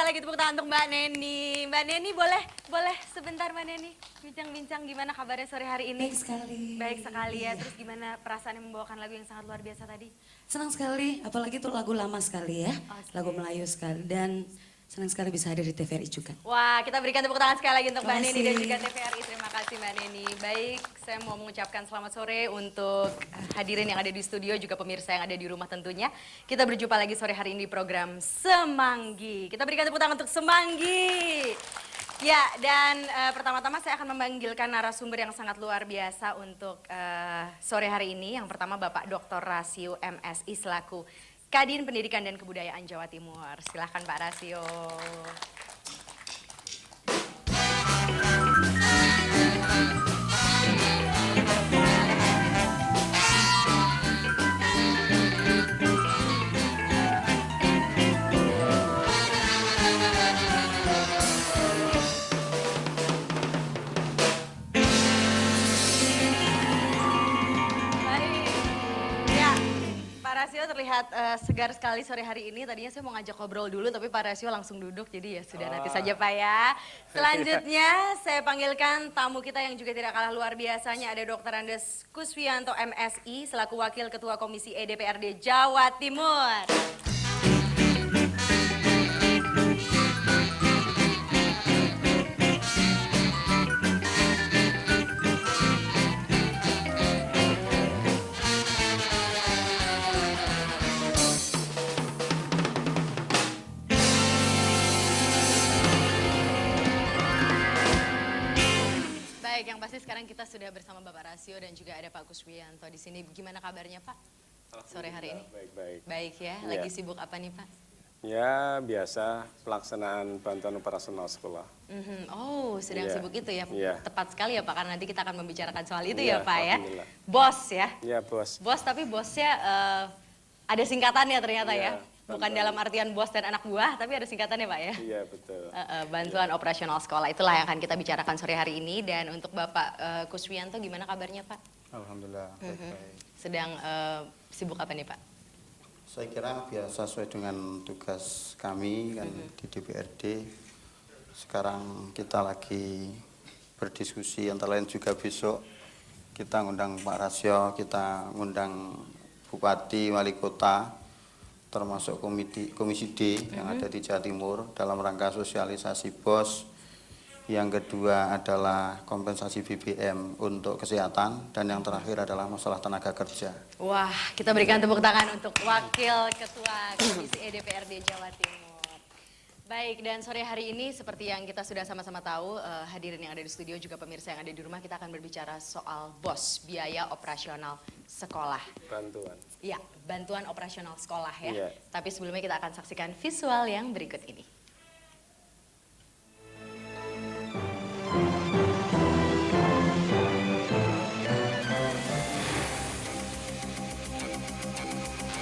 sekali lagi tepuk tangan untuk Mbak Neni. Mbak Neni boleh sebentar Mbak Neni bincang-bincang gimana kabarnya sore hari ini? Baik sekali. Baik sekali ya. Iya. Terus gimana perasaan yang membawakan lagu yang sangat luar biasa tadi? Senang sekali, apalagi itu lagu lama sekali ya, lagu Melayu sekali, dan senang sekali bisa hadir di TVRI juga. Wah, kita berikan tepuk tangan sekali lagi untuk Mbak Neni dan Terima juga kasih. TVRI. Terima kasih Mbak Neni. Baik, saya mau mengucapkan selamat sore untuk hadirin yang ada di studio, juga pemirsa yang ada di rumah tentunya. Kita berjumpa lagi sore hari ini di program Semanggi. Kita berikan tepuk tangan untuk Semanggi. Ya, dan pertama-tama saya akan memanggilkan narasumber yang sangat luar biasa untuk sore hari ini. Yang pertama Bapak Dr. Rasio MSI selaku Kadin Pendidikan dan Kebudayaan Jawa Timur. Silahkan Pak Rasio. Rasio terlihat segar sekali sore hari ini. Tadinya saya mau ngajak ngobrol dulu, tapi Pak Rasio langsung duduk. Jadi ya sudah nanti saja Pak ya. Selanjutnya saya panggilkan tamu kita yang juga tidak kalah luar biasanya. Ada Dr. Andes Kuswianto MSI selaku Wakil Ketua Komisi DPRD Jawa Timur. Yang pasti sekarang kita sudah bersama Bapak Rasio dan juga ada Pak Kuswianto di sini. Gimana kabarnya Pak sore hari ini? Baik-baik. Baik ya. Lagi sibuk apa nih Pak? Ya biasa pelaksanaan bantuan operasional sekolah. Oh sedang sibuk itu ya. Tepat sekali ya Pak karena nanti kita akan membicarakan soal itu ya Pak ya. Bos ya. Iya bos. Bos tapi bosnya ada singkatannya ternyata ya. Bukan dalam artian bos dan anak buah, tapi ada singkatannya Pak ya? Iya betul. Bantuan operasional sekolah, itulah yang akan kita bicarakan sore hari ini. Dan untuk Bapak Kuswianto, gimana kabarnya Pak? Alhamdulillah, baik-baik. Sedang sibuk apa nih Pak? Saya kira biasa sesuai dengan tugas kami kan di DPRD. Sekarang kita lagi berdiskusi, antara lain juga besok kita ngundang Pak Rasio, kita ngundang Bupati, Wali Kota, termasuk Komisi D yang ada di Jawa Timur dalam rangka sosialisasi BOS. Yang kedua adalah kompensasi BBM untuk kesehatan, dan yang terakhir adalah masalah tenaga kerja. Wah, kita berikan tepuk tangan untuk Wakil Ketua Komisi DPRD Jawa Timur. Baik, dan sore hari ini seperti yang kita sudah sama-sama tahu, hadirin yang ada di studio juga pemirsa yang ada di rumah, kita akan berbicara soal BOS, biaya operasional sekolah. Bantuan. Ya, bantuan operasional sekolah ya. Iya. Tapi sebelumnya kita akan saksikan visual yang berikut ini.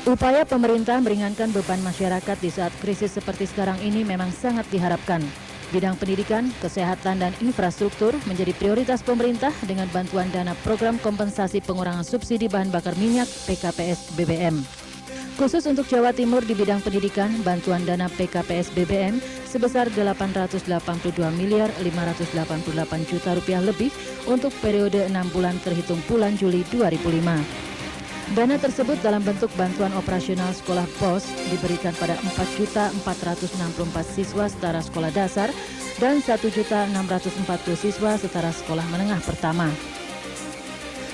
Upaya pemerintah meringankan beban masyarakat di saat krisis seperti sekarang ini memang sangat diharapkan. Bidang pendidikan, kesehatan, dan infrastruktur menjadi prioritas pemerintah dengan bantuan dana program kompensasi pengurangan subsidi bahan bakar minyak PKPS BBM. Khusus untuk Jawa Timur di bidang pendidikan, bantuan dana PKPS BBM sebesar 882 miliar 588 juta rupiah lebih untuk periode 6 bulan terhitung bulan Juli 2005. Dana tersebut dalam bentuk bantuan operasional sekolah BOS diberikan pada 4.464 siswa setara sekolah dasar dan 1.640 siswa setara sekolah menengah pertama.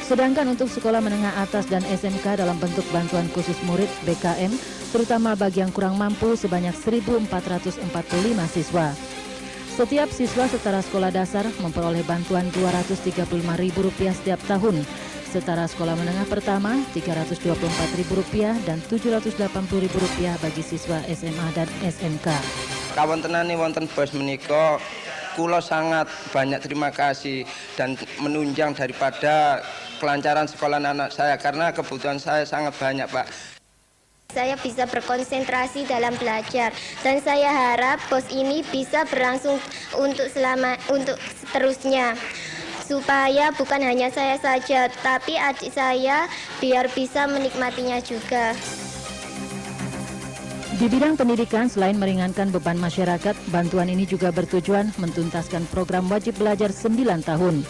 Sedangkan untuk sekolah menengah atas dan SMK dalam bentuk bantuan khusus murid BKM, terutama bagi yang kurang mampu sebanyak 1.445 siswa. Setiap siswa setara sekolah dasar memperoleh bantuan Rp235.000 setiap tahun. Setara sekolah menengah pertama Rp324.000 dan Rp780.000 bagi siswa SMA dan SMK. Kawontenane wonten BOS menika kula sangat banyak terima kasih dan menunjang daripada kelancaran sekolah anak saya karena kebutuhan saya sangat banyak Pak. Saya bisa berkonsentrasi dalam belajar dan saya harap BOS ini bisa berlangsung untuk seterusnya. Supaya bukan hanya saya saja, tapi adik saya biar bisa menikmatinya juga. Di bidang pendidikan, selain meringankan beban masyarakat, bantuan ini juga bertujuan mentuntaskan program wajib belajar 9 tahun.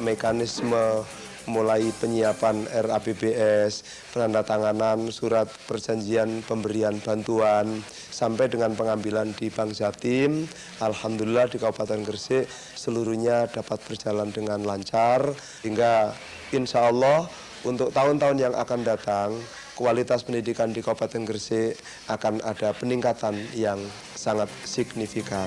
Mekanisme mulai penyiapan RAPBS, penandatanganan surat perjanjian pemberian bantuan, sampai dengan pengambilan di Bank Jatim, alhamdulillah di Kabupaten Gresik seluruhnya dapat berjalan dengan lancar, hingga insya Allah untuk tahun-tahun yang akan datang, kualitas pendidikan di Kabupaten Gresik akan ada peningkatan yang sangat signifikan.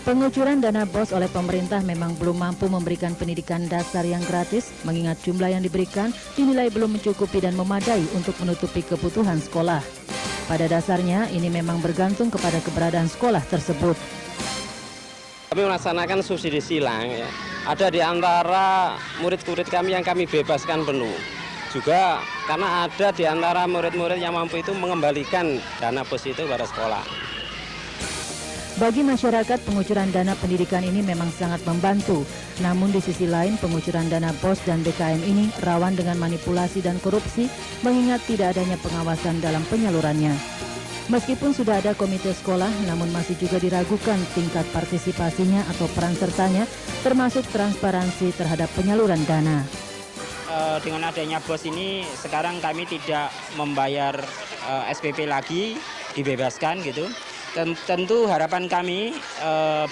Pengucuran dana BOS oleh pemerintah memang belum mampu memberikan pendidikan dasar yang gratis, mengingat jumlah yang diberikan dinilai belum mencukupi dan memadai untuk menutupi kebutuhan sekolah. Pada dasarnya, ini memang bergantung kepada keberadaan sekolah tersebut. Kami melaksanakan subsidi silang, ya. Ada di antara murid-murid kami yang kami bebaskan penuh. Juga karena ada di antara murid-murid yang mampu itu mengembalikan dana BOS itu pada sekolah. Bagi masyarakat, pengucuran dana pendidikan ini memang sangat membantu. Namun di sisi lain, pengucuran dana BOS dan BKM ini rawan dengan manipulasi dan korupsi, mengingat tidak adanya pengawasan dalam penyalurannya. Meskipun sudah ada komite sekolah, namun masih juga diragukan tingkat partisipasinya atau peran sertanya, termasuk transparansi terhadap penyaluran dana. Dengan adanya BOS ini, sekarang kami tidak membayar SPP lagi, dibebaskan gitu. Tentu harapan kami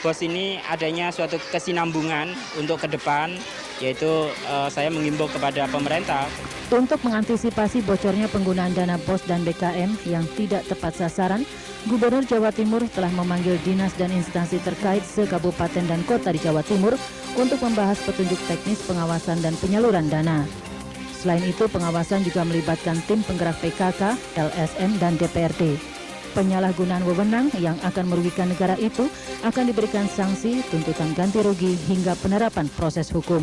BOS ini adanya suatu kesinambungan untuk ke depan, yaitu saya mengimbau kepada pemerintah. Untuk mengantisipasi bocornya penggunaan dana BOS dan BKM yang tidak tepat sasaran, Gubernur Jawa Timur telah memanggil dinas dan instansi terkait se-kabupaten dan kota di Jawa Timur untuk membahas petunjuk teknis pengawasan dan penyaluran dana. Selain itu, pengawasan juga melibatkan tim penggerak PKK, LSM, dan DPRD. Penyalahgunaan wewenang yang akan merugikan negara itu akan diberikan sanksi, tuntutan ganti rugi, hingga penerapan proses hukum.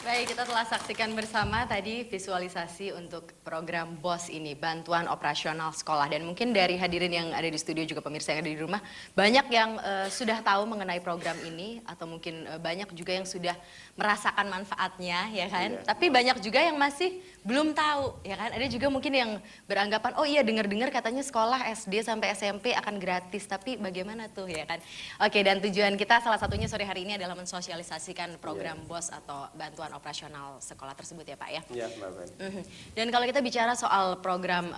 Baik, kita telah saksikan bersama tadi visualisasi untuk program BOS ini, Bantuan Operasional Sekolah. Dan mungkin dari hadirin yang ada di studio juga pemirsa yang ada di rumah, banyak yang sudah tahu mengenai program ini, atau mungkin banyak juga yang sudah merasakan manfaatnya, ya kan? Tapi banyak juga yang masih belum tahu, ya kan? Ada juga mungkin yang beranggapan, oh iya dengar-dengar katanya sekolah SD sampai SMP akan gratis, tapi bagaimana tuh, ya kan? Oke, dan tujuan kita salah satunya sore hari ini adalah mensosialisasikan program BOS atau Bantuan Operasional Sekolah tersebut, ya Pak, ya? Iya, Mbak Feni. Dan kalau kita bicara soal program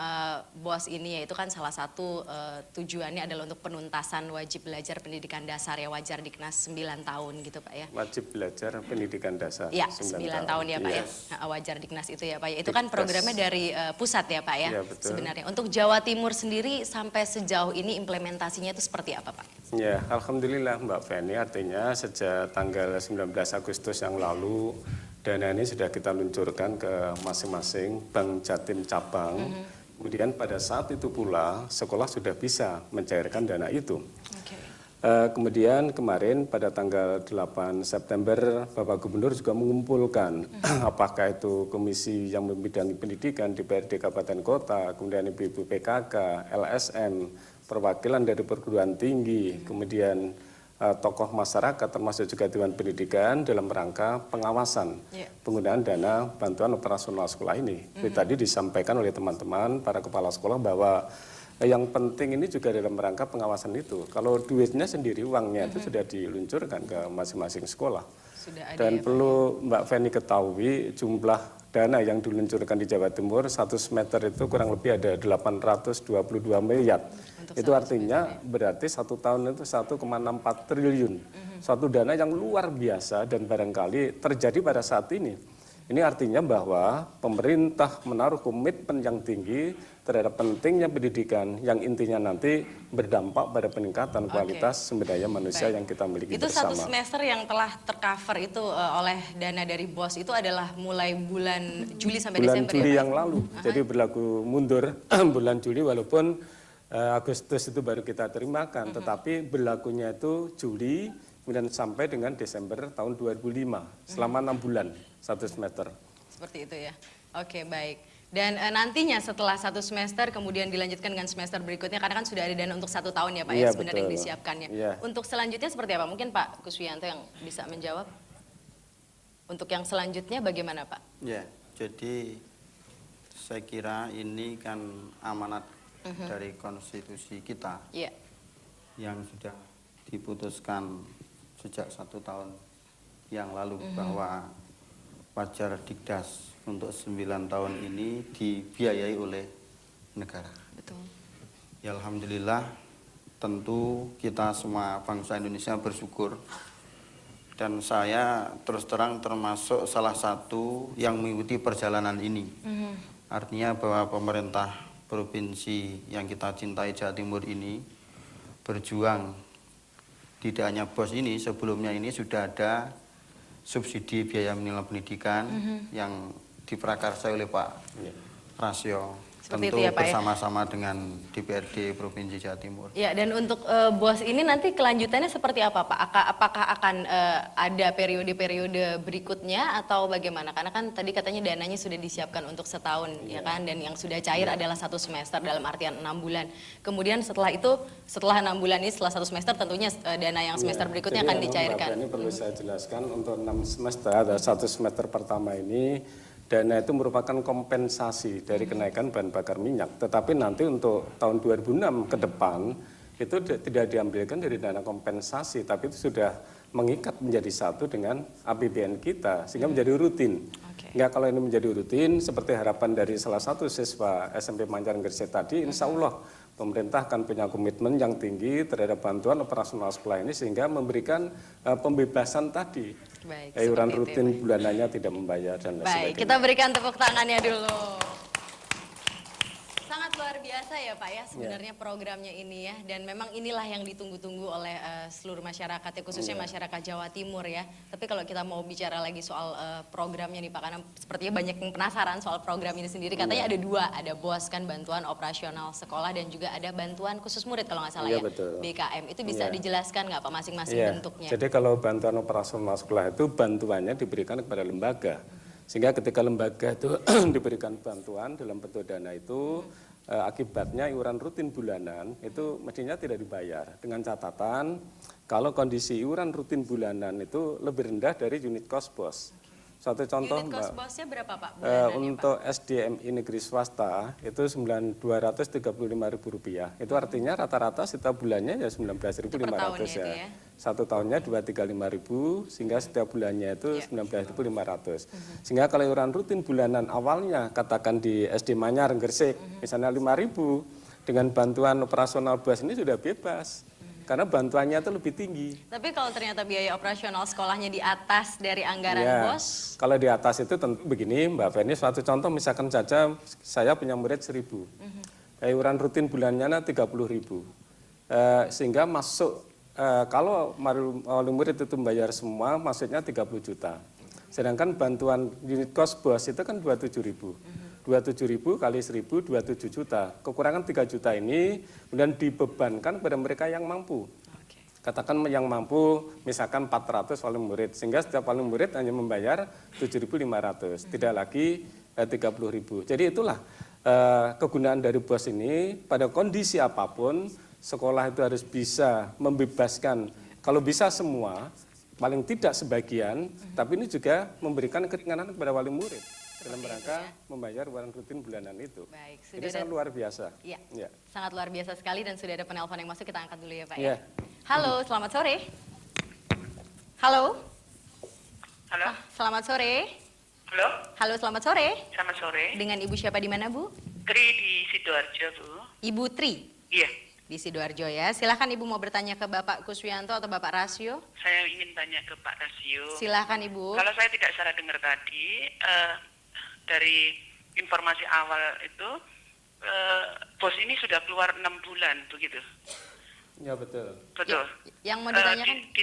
BOS ini, yaitu kan salah satu tujuannya adalah untuk penuntasan wajib belajar pendidikan dasar, ya, wajar Diknas 9 tahun gitu, Pak, ya? Wajib belajar pendidikan dasar. Ya, 9 tahun ya, Pak, ya? Wajar Diknas itu ya, Pak, ya? Itu kan programnya dari pusat ya, Pak, ya? Iya, betul. Sebenarnya. Untuk Jawa Timur sendiri sampai sejauh ini implementasinya itu seperti apa, Pak? Ya, alhamdulillah Mbak Feni, artinya sejak tanggal 19 Agustus yang lalu, dana ini sudah kita luncurkan ke masing-masing Bank Jatim cabang. Kemudian pada saat itu pula sekolah sudah bisa mencairkan dana itu. Kemudian kemarin pada tanggal 8 September Bapak Gubernur juga mengumpulkan apakah itu komisi yang membidangi pendidikan di DPRD Kabupaten Kota, kemudian ibu-ibu PKK, LSM, perwakilan dari perguruan tinggi, kemudian tokoh masyarakat termasuk juga Dewan Pendidikan dalam rangka pengawasan penggunaan dana bantuan operasional sekolah ini. Tadi disampaikan oleh teman-teman para kepala sekolah bahwa yang penting ini juga dalam rangka pengawasan itu. Kalau duitnya sendiri, uangnya itu sudah diluncurkan ke masing-masing sekolah. Dan perlu Mbak Feni ketahui jumlah dana yang diluncurkan di Jawa Timur, 1 meter itu kurang lebih ada 822 miliar. Itu artinya berarti 1 tahun itu 1,64 triliun. Suatu dana yang luar biasa dan barangkali terjadi pada saat ini. Ini artinya bahwa pemerintah menaruh komitmen yang tinggi terhadap pentingnya pendidikan yang intinya nanti berdampak pada peningkatan kualitas sumber daya manusia yang kita miliki itu bersama. Itu 1 semester yang telah tercover itu oleh dana dari BOS itu adalah mulai bulan Juli sampai bulan Desember Juli ya, yang lalu. Jadi berlaku mundur bulan Juli walaupun Agustus itu baru kita terimakan, tetapi berlakunya itu Juli kemudian sampai dengan Desember tahun 2005 selama 6 bulan 1 semester. Seperti itu ya. Oke, baik. Dan nantinya setelah 1 semester kemudian dilanjutkan dengan semester berikutnya karena kan sudah ada dana untuk 1 tahun ya Pak ya sebenarnya yang disiapkannya. Untuk selanjutnya seperti apa? Mungkin Pak Kuswianto yang bisa menjawab. Untuk yang selanjutnya bagaimana Pak? Ya, jadi saya kira ini kan amanat dari konstitusi kita yang sudah diputuskan sejak 1 tahun yang lalu bahwa wajar Dikdas untuk 9 tahun ini dibiayai oleh negara. Betul. Ya alhamdulillah, tentu kita semua bangsa Indonesia bersyukur dan saya terus terang termasuk salah satu yang mengikuti perjalanan ini. Artinya bahwa pemerintah provinsi yang kita cintai Jawa Timur ini berjuang, tidak hanya BOS ini, sebelumnya ini sudah ada subsidi biaya minimal pendidikan yang diprakarsai oleh Pak Rasio. Seperti tentu itu ya, Pak, bersama-sama dengan DPRD Provinsi Jawa Timur. Ya, dan untuk BOS ini nanti kelanjutannya seperti apa Pak? Apakah akan ada periode-periode berikutnya atau bagaimana? Karena kan tadi katanya dananya sudah disiapkan untuk setahun ya kan, dan yang sudah cair adalah 1 semester dalam artian 6 bulan. Kemudian setelah itu, setelah 6 bulan ini, setelah 1 semester tentunya dana yang semester berikutnya akan dicairkan. Ini perlu saya jelaskan untuk 6 semester, ada 1 semester pertama ini dana itu merupakan kompensasi dari kenaikan bahan bakar minyak. Tetapi nanti untuk tahun 2006 ke depan itu tidak diambilkan dari dana kompensasi, tapi itu sudah mengikat menjadi satu dengan APBN kita sehingga menjadi rutin. Enggak, kalau ini menjadi rutin seperti harapan dari salah satu siswa SMP Manggaran Gresik tadi, insya Allah pemerintah akan punya komitmen yang tinggi terhadap bantuan operasional sekolah ini sehingga memberikan pembebasan tadi. Iuran rutin bulanannya tidak membayar dan lain sebagainya. Baik, kita berikan tepuk tangannya dulu. Sangat luar biasa ya Pak ya sebenarnya programnya ini ya, dan memang inilah yang ditunggu-tunggu oleh seluruh masyarakat ya, khususnya masyarakat Jawa Timur ya. Tapi kalau kita mau bicara lagi soal programnya nih Pak, karena sepertinya banyak yang penasaran soal program ini sendiri, katanya ada 2, ada BOS kan, bantuan operasional sekolah, dan juga ada bantuan khusus murid kalau nggak salah ya, betul. BKM. Itu bisa dijelaskan nggak Pak masing-masing bentuknya? Jadi kalau bantuan operasional sekolah itu bantuannya diberikan kepada lembaga. Sehingga ketika lembaga itu diberikan bantuan dalam bentuk dana itu, akibatnya iuran rutin bulanan itu mestinya tidak dibayar. Dengan catatan kalau kondisi iuran rutin bulanan itu lebih rendah dari unit cost BOS. Suatu contoh unit cost BOS-nya berapa Pak? Untuk SDMI negeri swasta itu Rp9.235.000. Itu artinya rata-rata setiap bulannya ya 19.500 ya. 1 tahunnya 235.000 sehingga setiap bulannya itu 19.500. Sehingga kalau iuran rutin bulanan awalnya katakan di SD Manyar Gresik misalnya 5.000, dengan bantuan operasional BOS ini sudah bebas. Karena bantuannya itu lebih tinggi. Tapi kalau ternyata biaya operasional sekolahnya di atas dari anggaran BOS? Kalau di atas itu tentu begini Mbak Feni, suatu contoh misalkan saja saya punya murid 1.000. Iuran rutin bulannya 30.000. Sehingga masuk, kalau wali murid itu membayar semua, maksudnya 30 juta. Sedangkan bantuan unit cost BOS itu kan 27.000. 27.000 kali 1.000, 27 juta. Kekurangan 3 juta ini kemudian dibebankan kepada mereka yang mampu. Katakan yang mampu misalkan 400 wali murid, sehingga setiap wali murid hanya membayar 7.500, tidak lagi 30.000. Jadi itulah kegunaan dari BOS ini. Pada kondisi apapun, sekolah itu harus bisa membebaskan, kalau bisa semua, paling tidak sebagian, tapi ini juga memberikan keringanan kepada wali murid dalam rangka membayar iuran rutin bulanan itu. Baik, ini sangat luar biasa. Iya, sangat luar biasa sekali, dan sudah ada penelpon yang masuk, kita angkat dulu ya Pak. Halo, selamat sore. Halo. Halo. Selamat sore. Halo. Halo, selamat sore. Selamat sore. Dengan Ibu siapa di mana Bu? Tri di Sidoarjo Bu. Ibu Tri? Iya. Di Sidoarjo ya. Silahkan Ibu mau bertanya ke Bapak Kuswianto atau Bapak Rasio. Saya ingin tanya ke Pak Rasio. Silahkan Ibu. Kalau saya tidak salah dengar tadi, dari informasi awal itu BOS ini sudah keluar 6 bulan begitu. Ya betul. Betul. Yang mau ditanyakan di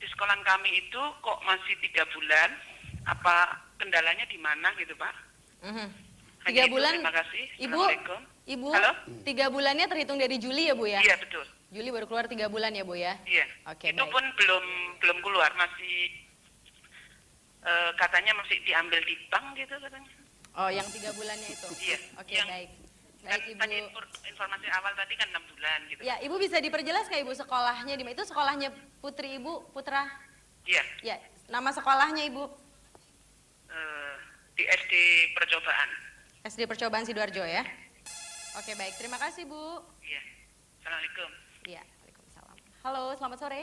sekolah kami itu kok masih 3 bulan? Apa kendalanya di mana gitu Pak? 3 bulan. Terima kasih. Ibu, halo? 3 bulannya terhitung dari Juli ya Bu ya? Iya betul. Juli baru keluar 3 bulan ya Bu ya? Iya. Oke, itu baik. pun belum keluar, masih katanya masih diambil di bank gitu katanya. Oh, yang 3 bulannya itu? Iya. Oke, baik. Baik, Ibu. Tadi informasi awal tadi kan 6 bulan gitu. Ya, Ibu bisa diperjelas nggak Ibu sekolahnya di mana? Itu sekolahnya putri Ibu, putra? Iya. Ya, nama sekolahnya Ibu? Di SD Percobaan. SD Percobaan Sidoarjo ya? Oke, baik. Terima kasih, Bu. Iya. Assalamualaikum. Iya, waalaikumsalam. Halo, selamat sore.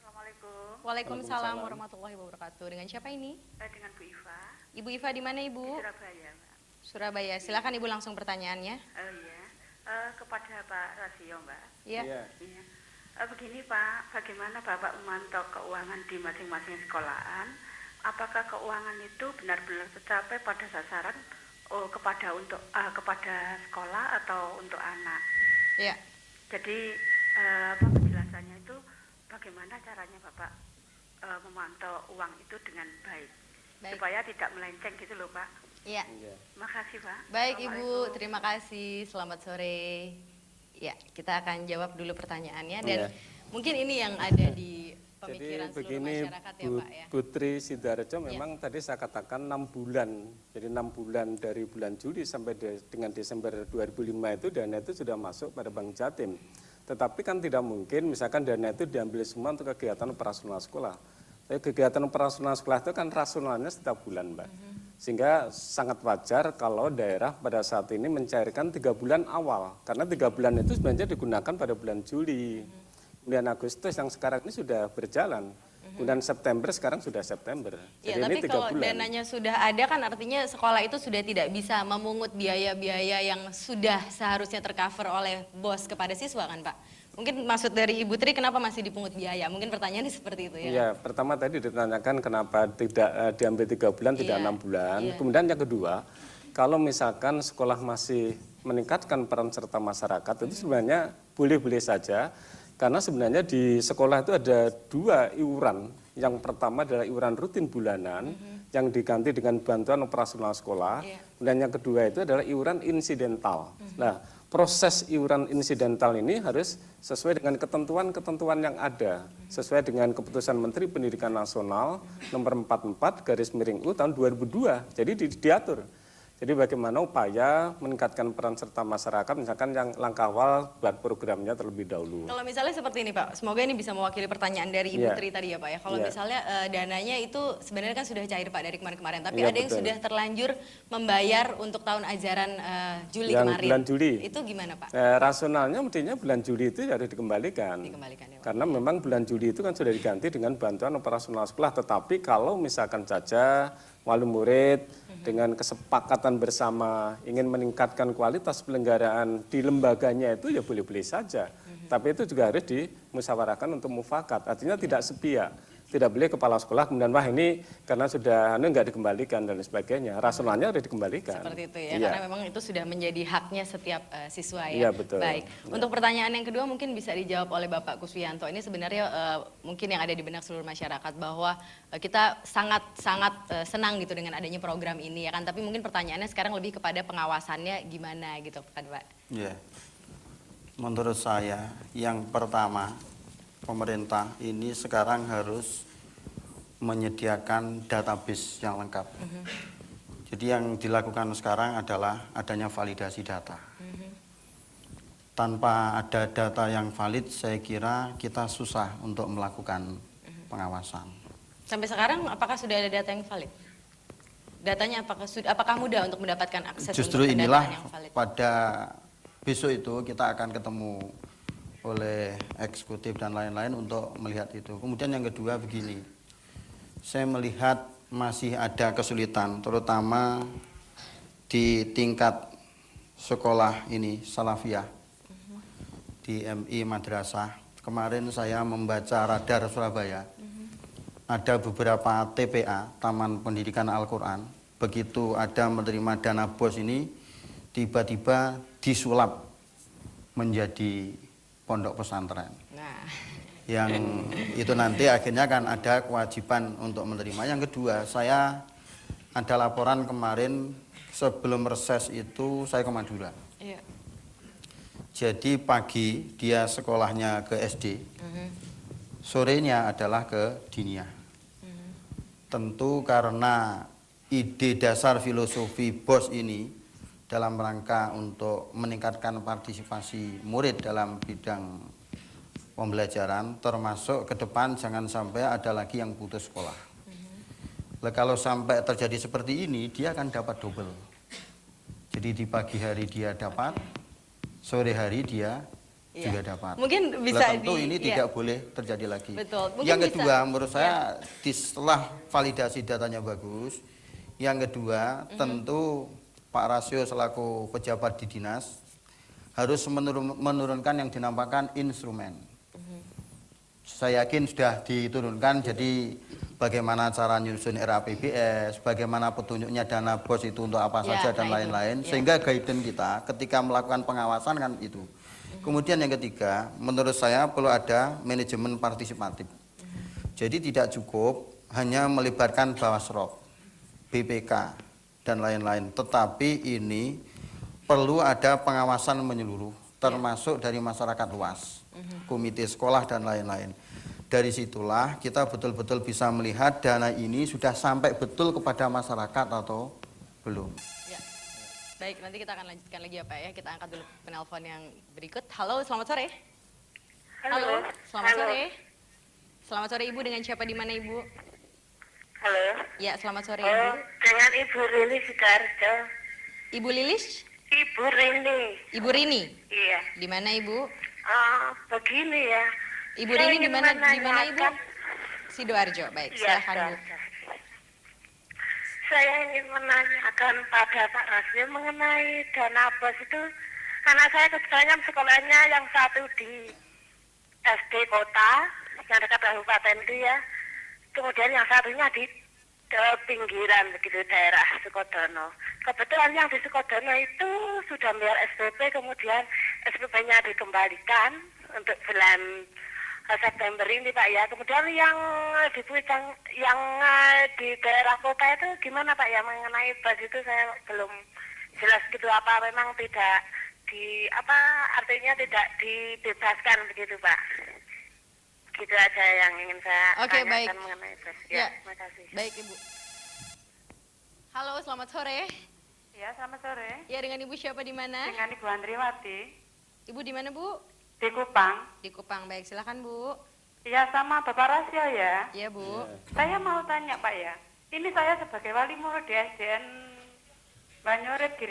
Assalamualaikum. Waalaikumsalam warahmatullahi wabarakatuh. Dengan siapa ini? Dengan Bu Iva. Ibu Iva di mana, Ibu? Di Surabaya, Mbak. Surabaya. Silakan Ibu langsung pertanyaannya. Iya. Kepada Pak Rasio, Mbak. Iya. Iya. Begini Pak, bagaimana Bapak memantau keuangan di masing-masing sekolahan? Apakah keuangan itu benar-benar tercapai pada sasaran kepada sekolah atau untuk anak? Iya. Jadi penjelasannya itu bagaimana caranya Bapak memantau uang itu dengan baik supaya tidak melenceng gitu loh Pak. Iya. Makasih Pak. Baik Ibu, terima kasih. Selamat sore. Ya, kita akan jawab dulu pertanyaannya dan mungkin ini yang ada di pemikiran jadi seluruh begini, masyarakat ya Pak ya. Putri Sidoarjo memang tadi saya katakan 6 bulan. Jadi 6 bulan dari bulan Juli sampai dengan Desember 2005 itu dana itu sudah masuk pada Bank Jatim. Tetapi kan tidak mungkin misalkan dana itu diambil semua untuk kegiatan operasional sekolah. Tapi kegiatan operasional sekolah itu kan rasionalnya setiap bulan, Mbak. Sehingga sangat wajar kalau daerah pada saat ini mencairkan 3 bulan awal. Karena 3 bulan itu sebenarnya digunakan pada bulan Juli. Kemudian Agustus yang sekarang ini sudah berjalan. Kemudian September sekarang sudah September. Ya, Jadi tapi ini 3 kalau bulan. dananya sudah ada kan artinya sekolah itu sudah tidak bisa memungut biaya-biaya yang sudah seharusnya tercover oleh bos kepada siswa kan Pak? Mungkin maksud dari Ibu Tri kenapa masih dipungut biaya? Mungkin pertanyaannya seperti itu ya? Iya, pertama tadi ditanyakan kenapa tidak diambil 3 bulan, tidak 6 bulan. Kemudian yang kedua, kalau misalkan sekolah masih meningkatkan peran serta masyarakat, itu sebenarnya boleh-boleh saja. Karena sebenarnya di sekolah itu ada 2 iuran. Yang pertama adalah iuran rutin bulanan yang diganti dengan bantuan operasional sekolah. Dan yang kedua itu adalah iuran insidental. Nah, proses iuran insidental ini harus sesuai dengan ketentuan-ketentuan yang ada. Sesuai dengan keputusan Menteri Pendidikan Nasional nomor 44/U tahun 2002. Jadi diatur. Jadi bagaimana upaya meningkatkan peran serta masyarakat, misalkan yang langkah awal buat programnya terlebih dahulu. Kalau misalnya seperti ini Pak, semoga ini bisa mewakili pertanyaan dari Ibu Tri tadi ya Pak ya. Kalau misalnya dananya itu sebenarnya kan sudah cair Pak dari kemarin-kemarin, tapi ada yang sudah terlanjur membayar untuk tahun ajaran Juli yang kemarin. Bulan Juli. Itu gimana Pak? Rasionalnya mestinya bulan Juli itu harus dikembalikan. Ya, Pak. Karena memang bulan Juli itu kan sudah diganti dengan bantuan operasional sekolah. Tetapi kalau misalkan saja wali murid dengan kesepakatan bersama ingin meningkatkan kualitas penyelenggaraan di lembaganya itu ya boleh-boleh saja. Tapi itu juga harus dimusyawarahkan untuk mufakat. Artinya tidak sepihak. Tidak boleh kepala sekolah kemudian wah ini karena sudah nggak dikembalikan dan sebagainya. Rasionalnya harus dikembalikan. Seperti itu ya, karena memang itu sudah menjadi haknya setiap siswa ya. Iya, betul. Baik. Untuk pertanyaan yang kedua mungkin bisa dijawab oleh Bapak Kuswianto. Ini sebenarnya mungkin yang ada di benak seluruh masyarakat bahwa kita sangat senang gitu dengan adanya program ini ya kan. Tapi mungkin pertanyaannya sekarang lebih kepada pengawasannya gimana gitu kan Pak. Iya. Menurut saya yang pertama pemerintah ini sekarang harus menyediakan database yang lengkap. Jadi yang dilakukan sekarang adalah adanya validasi data. Tanpa ada data yang valid, saya kira kita susah untuk melakukan pengawasan. Sampai sekarang apakah sudah ada data yang valid? Datanya apakah mudah untuk mendapatkan akses Justru untuk inilah pendataan yang valid? pada besok itu kita akan ketemu oleh eksekutif dan lain-lain untuk melihat itu. Kemudian yang kedua begini, saya melihat masih ada kesulitan terutama di tingkat sekolah ini Salafiyah di MI Madrasah. Kemarin saya membaca Radar Surabaya, ada beberapa TPA, Taman Pendidikan Al-Quran, begitu ada menerima dana BOS ini tiba-tiba disulap menjadi pondok pesantren. Nah, yang itu nanti akhirnya kan ada kewajiban untuk menerima. Yang kedua, saya ada laporan kemarin sebelum reses itu saya ke Madura. iya. Jadi pagi dia sekolahnya ke SD, sorenya adalah ke Diniyah. Tentu karena ide dasar filosofi BOS ini dalam rangka untuk meningkatkan partisipasi murid dalam bidang pembelajaran, termasuk ke depan jangan sampai ada lagi yang putus sekolah. Kalau sampai terjadi seperti ini, dia akan dapat double. Jadi di pagi hari dia dapat, sore hari dia juga dapat. Mungkin bisa tentu ini tidak boleh terjadi lagi. Betul. Yang kedua, menurut saya setelah validasi datanya bagus, yang kedua tentu Pak Rasio selaku pejabat di dinas harus menurunkan yang dinamakan instrumen. Saya yakin sudah diturunkan, jadi bagaimana cara nyusun RAPBS, bagaimana petunjuknya dana BOS itu untuk apa saja dan lain-lain, sehingga guidance kita ketika melakukan pengawasan kan itu. Kemudian yang ketiga, menurut saya perlu ada manajemen partisipatif. Jadi tidak cukup hanya melibatkan Bawasrok, BPK, dan lain-lain. Tetapi ini perlu ada pengawasan menyeluruh, termasuk dari masyarakat luas, komite sekolah dan lain-lain. Dari situlah kita betul-betul bisa melihat dana ini sudah sampai betul kepada masyarakat atau belum. Ya. Baik, nanti kita akan lanjutkan lagi ya Pak ya. Kita angkat dulu penelpon yang berikut. Halo, selamat sore. Halo, selamat sore. Selamat sore Ibu, dengan siapa di mana Ibu? Halo. Ya, selamat sore Ibu. Dengan Ibu Rini Sidarjo. Ibu Lilis? Ibu Rini. Ibu Rini? Iya. Di mana Ibu? Begini ya. Ibu Rini di mana Ibu? Sidoarjo. Baik, Ya, silakan Bu. Saya ingin menanyakan pada Pak Rasio mengenai dana BOS itu. Anak saya kebetulan sekolahnya yang satu di SD kota, yang dekat kabupaten itu ya. Kemudian yang satunya di pinggiran begitu daerah Sukodono. Kebetulan yang di Sukodono itu sudah bayar SPP, kemudian SPP-nya dikembalikan untuk bulan September ini Pak ya. Kemudian yang di Pucang, yang di daerah kota itu gimana Pak ya mengenai BOS itu saya belum jelas gitu, apa memang tidak artinya tidak dibebaskan begitu Pak. Gitu aja yang ingin saya tanyakan mengenai BOS. Ya, terima kasih. Baik Ibu. Halo, selamat sore. Ya, selamat sore. Ya, dengan Ibu siapa di mana? Dengan Ibu Andriwati. Ibu di mana Bu? Di Kupang. Di Kupang, baik silakan Bu. Ya, sama Bapak Rasio ya. Iya Bu. Saya mau tanya Pak ya. Ini saya sebagai wali murid di SDN Banyorep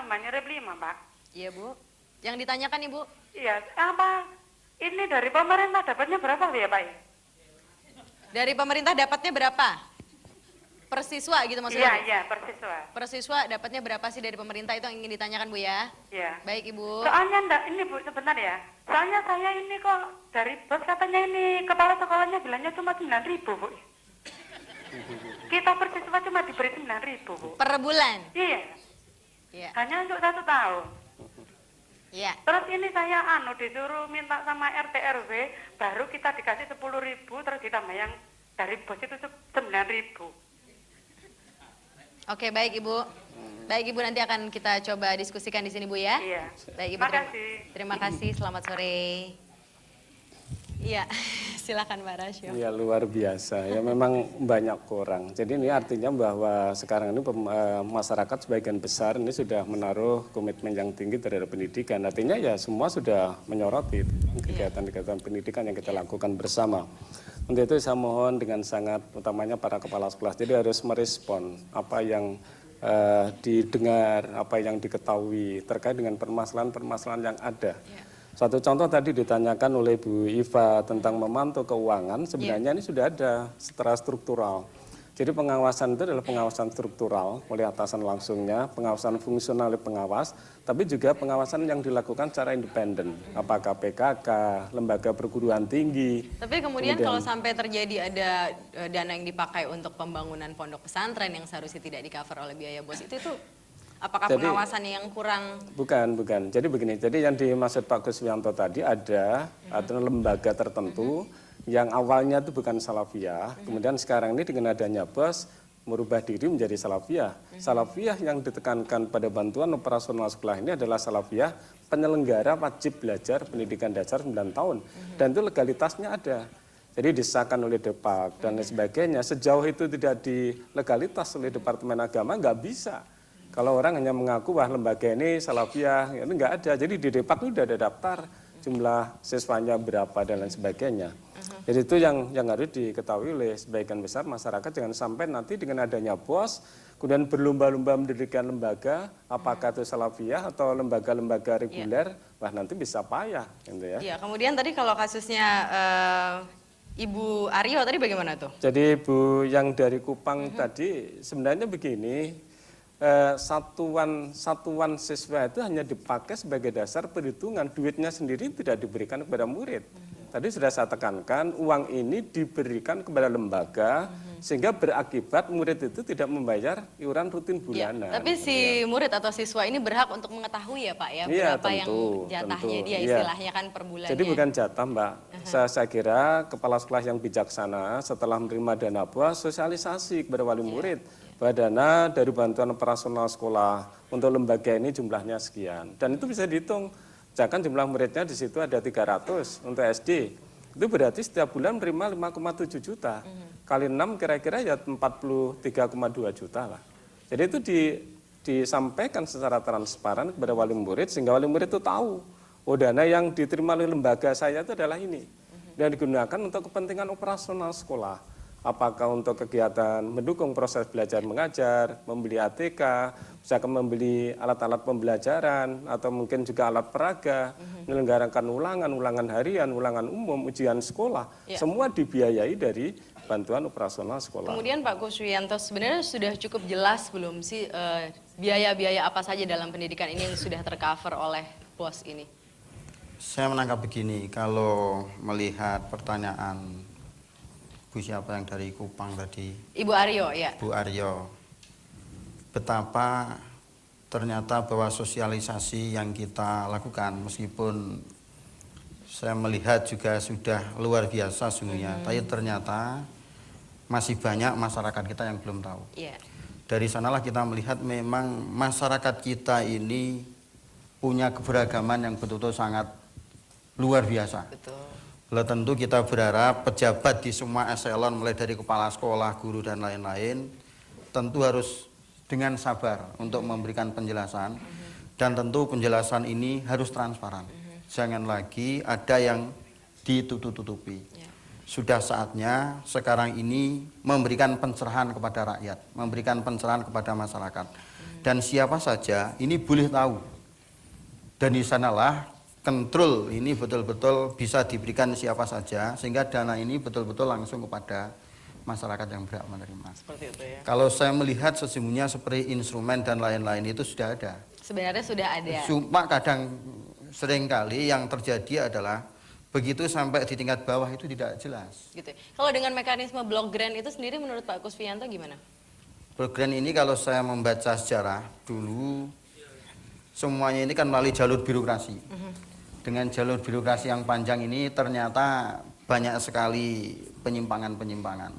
Banyorep 5 Pak. Iya Bu. Yang ditanyakan Ibu? Iya, apa? Ini dari pemerintah dapatnya berapa ya Pak ya? Dari pemerintah dapatnya berapa? Per siswa gitu maksudnya? Iya, per siswa. Per siswa dapatnya berapa sih dari pemerintah, itu yang ingin ditanyakan Bu ya? Iya. Baik Ibu. Soalnya ini Bu, sebentar ya. Soalnya saya ini kok dari BOS katanya ini kepala sekolahnya bilangnya cuma 9.000 Bu. Kita per siswa cuma diberi 9.000 Bu. Per bulan? Iya. Iya. Hanya untuk 1 tahun. Iya. Terus ini saya disuruh minta sama RT RW, baru kita dikasih 10.000, terus ditambah yang dari BOS itu 9.000. Oke, baik Ibu. Baik Ibu, nanti akan kita coba diskusikan di sini Bu ya. Iya. Baik Ibu. Terima kasih. Selamat sore. Iya, silakan Pak Rasio. Ya luar biasa ya, memang banyak kurang. Jadi ini artinya bahwa sekarang ini masyarakat sebagian besar ini sudah menaruh komitmen yang tinggi terhadap pendidikan. Artinya ya semua sudah menyoroti kegiatan-kegiatan pendidikan yang kita lakukan bersama. Untuk itu saya mohon dengan sangat utamanya para kepala sekolah, jadi harus merespon apa yang didengar, apa yang diketahui terkait dengan permasalahan-permasalahan yang ada. Satu contoh tadi ditanyakan oleh Bu Iva tentang memantau keuangan, sebenarnya ini sudah ada secara struktural. Jadi pengawasan itu adalah pengawasan struktural oleh atasan langsungnya, pengawasan fungsional oleh pengawas, tapi juga pengawasan yang dilakukan secara independen, apakah PKK, lembaga perguruan tinggi. Tapi kemudian kalau sampai terjadi ada dana yang dipakai untuk pembangunan pondok pesantren yang seharusnya tidak di-cover oleh biaya BOS, itu apakah pengawasannya yang kurang? Bukan. Jadi begini, jadi yang dimaksud Pak Kuswianto tadi ada lembaga tertentu yang awalnya itu bukan salafiyah, kemudian sekarang ini dengan adanya BOS merubah diri menjadi salafiyah. Salafiyah yang ditekankan pada bantuan operasional sekolah ini adalah salafiyah penyelenggara wajib belajar pendidikan dasar 9 tahun. Dan itu legalitasnya ada. Jadi disahkan oleh Depak dan lain sebagainya. Sejauh itu tidak dilegalitas oleh Departemen Agama, nggak bisa. Kalau orang hanya mengaku wah lembaga ini salafiyah, itu nggak ada. Jadi di Depak itu sudah ada daftar jumlah siswanya berapa dan lain sebagainya. Jadi itu yang harus diketahui oleh sebagian besar masyarakat, jangan sampai nanti dengan adanya BOS kemudian berlomba-lomba mendirikan lembaga, apakah itu salafiyah atau lembaga-lembaga reguler, wah nanti bisa payah gitu ya. Iya, kemudian tadi kalau kasusnya Ibu Aryo tadi bagaimana tuh? Jadi Ibu yang dari Kupang tadi sebenarnya begini, satuan siswa itu hanya dipakai sebagai dasar perhitungan, duitnya sendiri tidak diberikan kepada murid. Tadi sudah saya tekankan, uang ini diberikan kepada lembaga sehingga berakibat murid itu tidak membayar iuran rutin bulanan. Tapi si murid atau siswa ini berhak untuk mengetahui ya Pak ya, berapa yang jatahnya dia istilahnya kan per bulannya. Jadi bukan jatah Mbak, saya kira kepala sekolah yang bijaksana setelah menerima dana BOS sosialisasi kepada wali murid bahwa dana dari bantuan operasional sekolah untuk lembaga ini jumlahnya sekian. Dan itu bisa dihitung. Misalkan jumlah muridnya di situ ada 300 untuk SD, itu berarti setiap bulan menerima 5,7 juta. Kali 6 kira-kira ya 43,2 juta lah. Jadi itu disampaikan secara transparan kepada wali murid sehingga wali murid itu tahu, oh dana yang diterima oleh lembaga saya itu adalah ini. Dan digunakan untuk kepentingan operasional sekolah. Apakah untuk kegiatan mendukung proses belajar mengajar, membeli ATK, misalkan membeli alat-alat pembelajaran, atau mungkin juga alat peraga, menyelenggarakan ulangan harian, ulangan umum, ujian sekolah, semua dibiayai dari bantuan operasional sekolah. Kemudian Pak Kuswiyanto, sebenarnya sudah cukup jelas belum sih biaya-biaya apa saja dalam pendidikan ini yang sudah tercover oleh BOS ini? Saya menangkap begini, kalau melihat pertanyaan Bu siapa yang dari Kupang tadi? Ibu Aryo ya. Bu Aryo. Betapa ternyata bahwa sosialisasi yang kita lakukan meskipun saya melihat juga sudah luar biasa sungguhnya, tapi ternyata masih banyak masyarakat kita yang belum tahu. Dari sanalah kita melihat memang masyarakat kita ini punya keberagaman yang betul-betul sangat luar biasa. Betul. Lalu tentu kita berharap pejabat di semua eselon mulai dari kepala sekolah, guru dan lain-lain tentu harus dengan sabar untuk memberikan penjelasan dan tentu penjelasan ini harus transparan. Jangan lagi ada yang ditutup-tutupi. Sudah saatnya sekarang ini memberikan pencerahan kepada rakyat, memberikan pencerahan kepada masyarakat. Dan siapa saja ini boleh tahu. Dan di sanalah kontrol ini betul-betul bisa diberikan siapa saja sehingga dana ini betul-betul langsung kepada masyarakat yang berhak menerima. Seperti itu ya. Kalau saya melihat sesungguhnya seperti instrumen dan lain-lain itu sudah ada. Sebenarnya sudah ada. Cuma kadang seringkali yang terjadi adalah begitu sampai di tingkat bawah itu tidak jelas. Gitu. Kalau dengan mekanisme block grant itu sendiri menurut Pak Kuswiyanto gimana? Block grant ini kalau saya membaca sejarah dulu semuanya ini kan melalui jalur birokrasi. Dengan jalur birokrasi yang panjang ini ternyata banyak sekali penyimpangan-penyimpangan.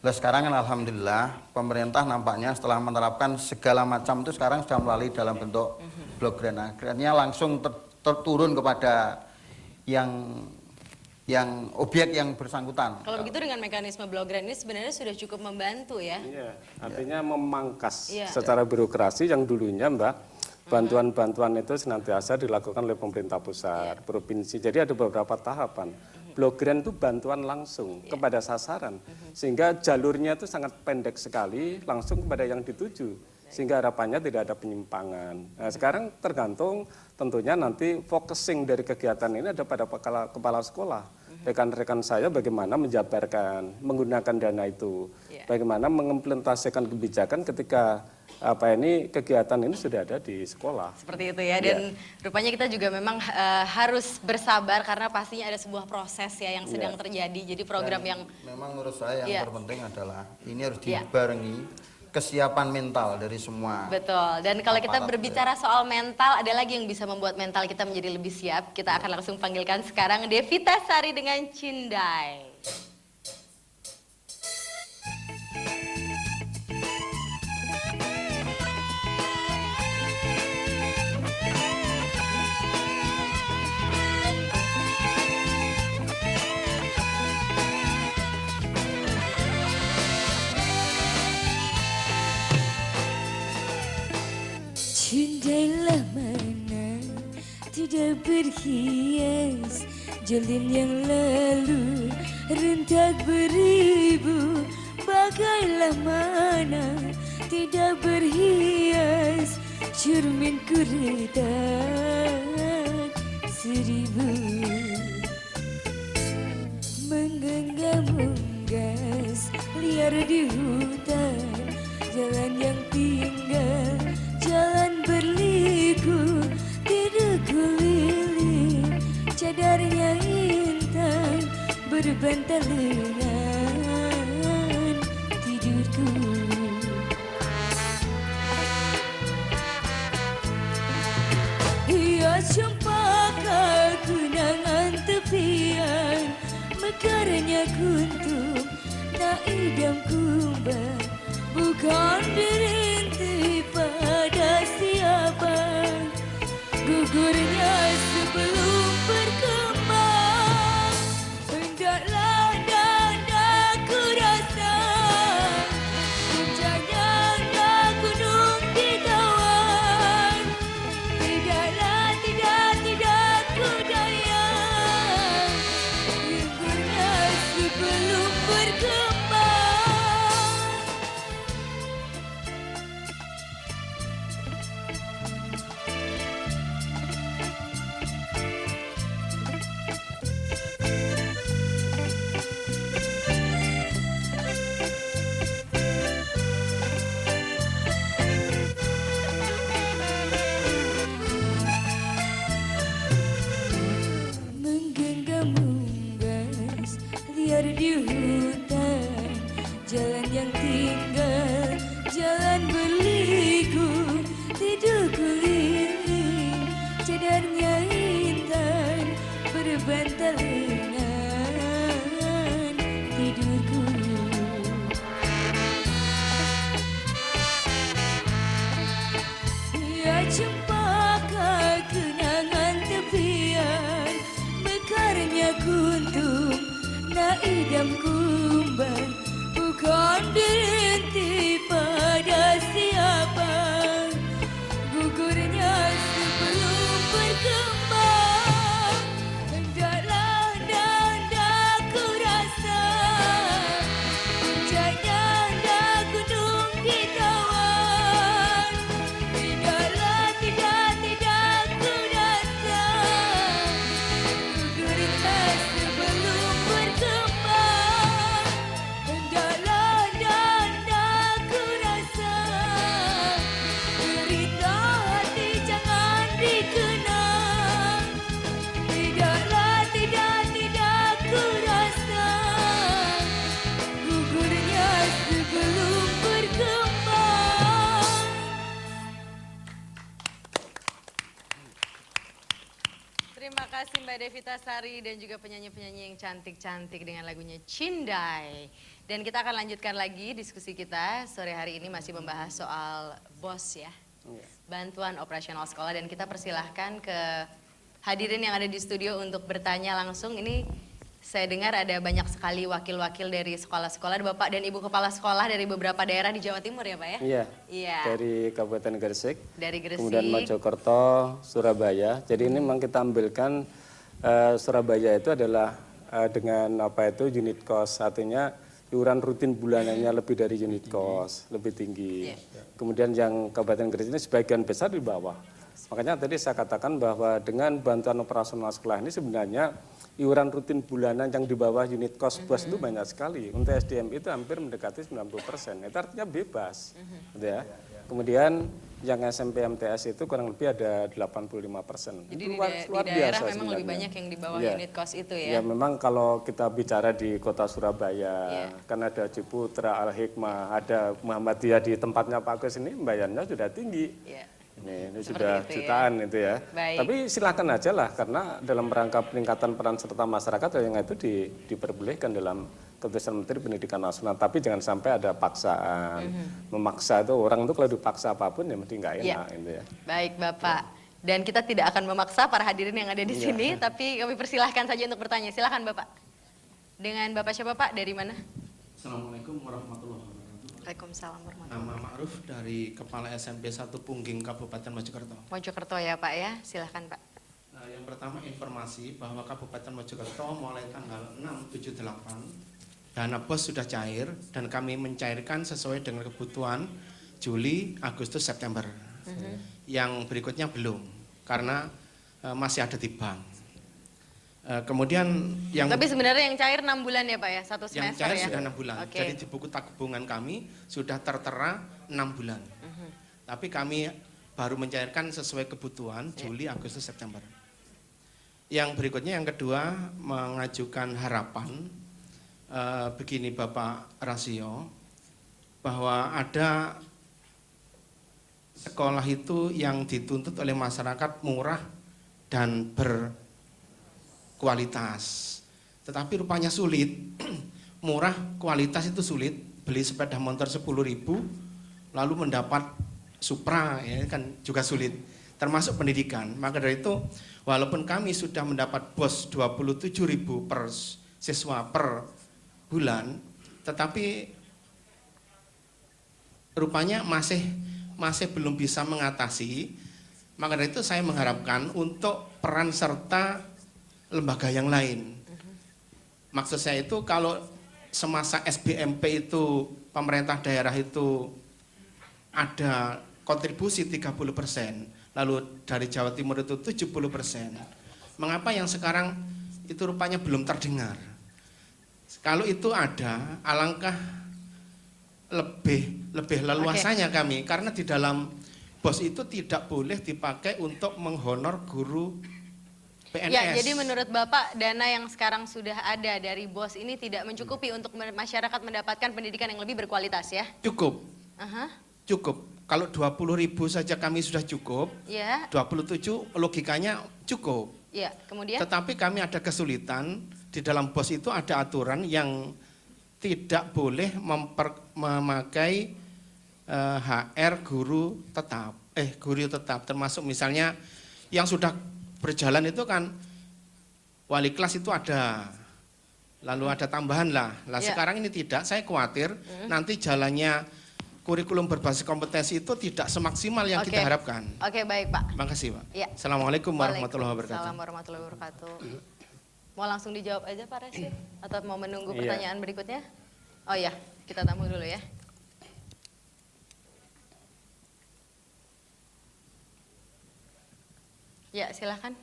Lalu sekarang kan alhamdulillah pemerintah nampaknya setelah menerapkan segala macam itu sekarang sudah melalui dalam bentuk block grant. Grantnya langsung turun kepada yang objek yang bersangkutan. Kalau begitu dengan mekanisme block grant ini sebenarnya sudah cukup membantu ya? Iya, artinya memangkas secara birokrasi yang dulunya Mbak, bantuan-bantuan itu senantiasa dilakukan oleh pemerintah pusat, provinsi. Jadi ada beberapa tahapan. Block grant itu bantuan langsung kepada sasaran. Sehingga jalurnya itu sangat pendek sekali, langsung kepada yang dituju. Sehingga harapannya tidak ada penyimpangan. Nah, sekarang tergantung tentunya nanti focusing dari kegiatan ini ada pada kepala sekolah. Rekan-rekan saya bagaimana menjabarkan, menggunakan dana itu. Bagaimana mengimplementasikan kebijakan ketika kegiatan ini sudah ada di sekolah. Seperti itu ya, dan rupanya kita juga memang harus bersabar karena pastinya ada sebuah proses ya yang sedang terjadi. Jadi program dan yang memang menurut saya yang terpenting adalah ini harus dibarengi kesiapan mental dari semua. Betul, dan kalau kita berbicara soal mental, ada lagi yang bisa membuat mental kita menjadi lebih siap. Kita akan langsung panggilkan sekarang Devita Sari dengan Cindai. Cindailah mana tidak berhias, jalin yang lalu rentak beribu. Bagailah mana tidak berhias, cerminku retak seribu. Menggenggam unggas liar di hutan, jalan yang tinggal, jalan berliku. Tidak keliling, cadarnya intan, berbantal lengan tidurku. Ia cempaka kenangan tepian, mekarnya kuntum nak idam kumbang, bukan berhenti pada siapa. Gugurnya sebelum berkembang, hendaklah dan aku rasa puncaknya nak gunung ditawan. Tidaklah, tidak ku daya, gugurnya sebelum berkembang. Menggenggam unggas liar di hutan, jalan yang tinggal, jalan berliku. Tidak keliling, cadarnya intan, berbantal lengan tidurku. Ia cempaka kenangan tepian, mekarnya kuntum nak idam kumbang, bukan berhenti pada siapa. Gugurnya sebelum berkembang, hendaklah dan aku rasa puncaknya nak gunung ditawan. Tidaklah, tidak ku rasa gugurnya sebelum berkembang, hendaklah dan aku rasa derita hati jangan dikenang. Tidaklah, tidak ku rasa gugurnya sebelum berkembang. Terima kasih Mbak Devita Sari dan juga penyanyi-penyanyi yang cantik-cantik dengan lagunya Cindai. Dan kita akan lanjutkan lagi diskusi kita sore hari ini masih membahas soal BOS ya. Bantuan operasional sekolah, dan kita persilahkan ke hadirin yang ada di studio untuk bertanya langsung. Ini saya dengar ada banyak sekali wakil-wakil dari sekolah-sekolah, Bapak dan Ibu Kepala Sekolah dari beberapa daerah di Jawa Timur ya Pak ya? Iya, Iya. dari Kabupaten Gresik, Dari Gresik. kemudian Mojokerto, Surabaya. Jadi ini memang kita ambilkan Surabaya itu adalah dengan apa itu unit cost, artinya iuran rutin bulanannya lebih dari unit cost, lebih tinggi. Kemudian yang Kabupaten Gresik ini sebagian besar di bawah. Makanya tadi saya katakan bahwa dengan bantuan operasional sekolah ini sebenarnya iuran rutin bulanan yang di bawah unit cost BOS itu banyak sekali. Untuk SDM itu hampir mendekati 90%. Itu artinya bebas. Gitu ya. Kemudian yang SMP MTS itu kurang lebih ada 85%. Jadi Itu di daerah biasa memang sebenarnya. lebih banyak yang di bawah Iya. unit cost itu Ya ya? memang kalau kita bicara di kota Surabaya, kan ada Ciputra, Al-Hikmah, ada Muhammadiyah di tempatnya Pak Gus ini bayarnya sudah tinggi. Ini sudah itu ya. jutaan itu ya. Baik. Tapi silakan aja lah, karena dalam rangka peningkatan peran serta masyarakat yang itu diperbolehkan dalam keputusan Menteri Pendidikan Nasional. Tapi jangan sampai ada paksaan, memaksa itu orang itu kalau dipaksa apapun ya mesti nggak enak gitu ya. Baik Bapak. Dan kita tidak akan memaksa para hadirin yang ada di sini, tapi kami persilahkan saja untuk bertanya. Silakan Bapak. Dengan Bapak siapa Pak? Dari mana? Assalamualaikum warahmatullahi wabarakatuh. Waalaikumsalam warahmatullahi Nama Ma'ruf dari Kepala SMP 1 Pungging Kabupaten Mojokerto. Mojokerto ya Pak ya, silahkan Pak. Nah, yang pertama informasi bahwa Kabupaten Mojokerto mulai tanggal 6, 7, 8 dana BOS sudah cair dan kami mencairkan sesuai dengan kebutuhan Juli, Agustus, September. Yang berikutnya belum karena masih ada di bank. Kemudian yang Tapi sebenarnya yang cair 6 bulan ya Pak ya, satu yang semester cair ya? sudah 6 bulan. Oke. Jadi di buku tabungan kami sudah tertera 6 bulan. Tapi kami baru mencairkan sesuai kebutuhan Juli, Agustus, September. Yang berikutnya yang kedua mengajukan harapan begini Bapak Rasio, bahwa ada sekolah itu yang dituntut oleh masyarakat murah dan berkualitas. Tetapi rupanya sulit. Murah, kualitas itu sulit. Beli sepeda motor 10.000 lalu mendapat Supra ya kan juga sulit. Termasuk pendidikan. Maka dari itu walaupun kami sudah mendapat BOS 27.000 per siswa per bulan, tetapi rupanya masih belum bisa mengatasi. Maka dari itu saya mengharapkan untuk peran serta lembaga yang lain. Maksud saya itu kalau semasa SBMP itu pemerintah daerah itu ada kontribusi 30%, lalu dari Jawa Timur itu 70%. Mengapa yang sekarang itu rupanya belum terdengar? Kalau itu ada, alangkah lebih leluasanya kami, karena di dalam BOS itu tidak boleh dipakai untuk menghonor guru PNS. Ya, jadi menurut Bapak dana yang sekarang sudah ada dari BOS ini tidak mencukupi untuk masyarakat mendapatkan pendidikan yang lebih berkualitas ya? Cukup. Cukup. Kalau 20.000 saja kami sudah cukup. Ya. 27 logikanya cukup. Ya, kemudian? Tetapi kami ada kesulitan di dalam BOS itu ada aturan yang tidak boleh memakai HR guru tetap, termasuk misalnya yang sudah berjalan itu kan wali kelas itu ada, lalu ada tambahan lah. Ya. Sekarang ini tidak, saya khawatir nanti jalannya kurikulum berbasis kompetensi itu tidak semaksimal yang kita harapkan. Oke, baik Pak. Terima kasih Pak. Ya. Assalamualaikum warahmatullahi wabarakatuh. Waalaikumsalam warahmatullahi wabarakatuh. Mau langsung dijawab aja Pak Rashid? Atau mau menunggu Iya. pertanyaan berikutnya? Oh ya, kita tamu dulu ya. Ya, silahkan.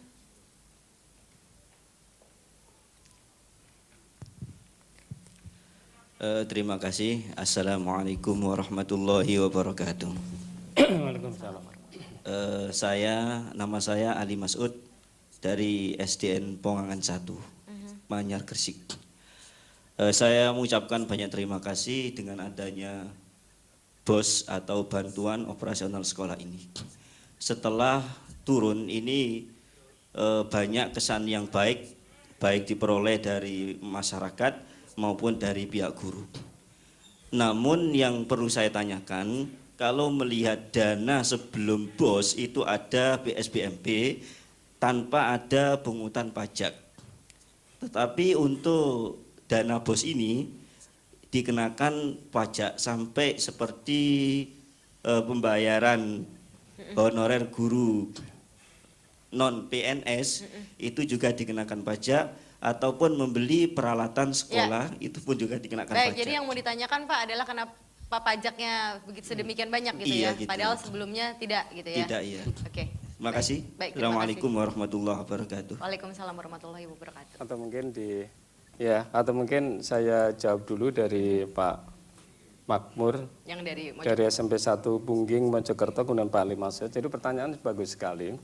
Terima kasih. Assalamualaikum warahmatullahi wabarakatuh. Waalaikumsalam. Nama saya Ali Masud dari SDN Pongangan 1, Manyar Gresik. Saya mengucapkan banyak terima kasih dengan adanya BOS atau bantuan operasional sekolah ini. Setelah turun ini banyak kesan yang baik diperoleh dari masyarakat maupun dari pihak guru. Namun yang perlu saya tanyakan, kalau melihat dana sebelum BOS itu ada PSBMP tanpa ada pungutan pajak. Tetapi untuk dana BOS ini dikenakan pajak sampai seperti pembayaran honorer guru non PNS itu juga dikenakan pajak, ataupun membeli peralatan sekolah itu pun juga dikenakan Baik, pajak. jadi yang mau ditanyakan Pak adalah kenapa pajaknya begitu sedemikian banyak gitu Iya, ya? gitu. Padahal sebelumnya tidak gitu ya? Tidak, iya. Oke. Terima kasih. Baik, terima Assalamualaikum warahmatullahi wabarakatuh. Waalaikumsalam warahmatullahi wabarakatuh. Atau mungkin saya jawab dulu dari Pak Makmur Yang dari dari SMP 1 Pungging Mojokerto, kemudian Pak Limas. Jadi pertanyaan bagus sekali.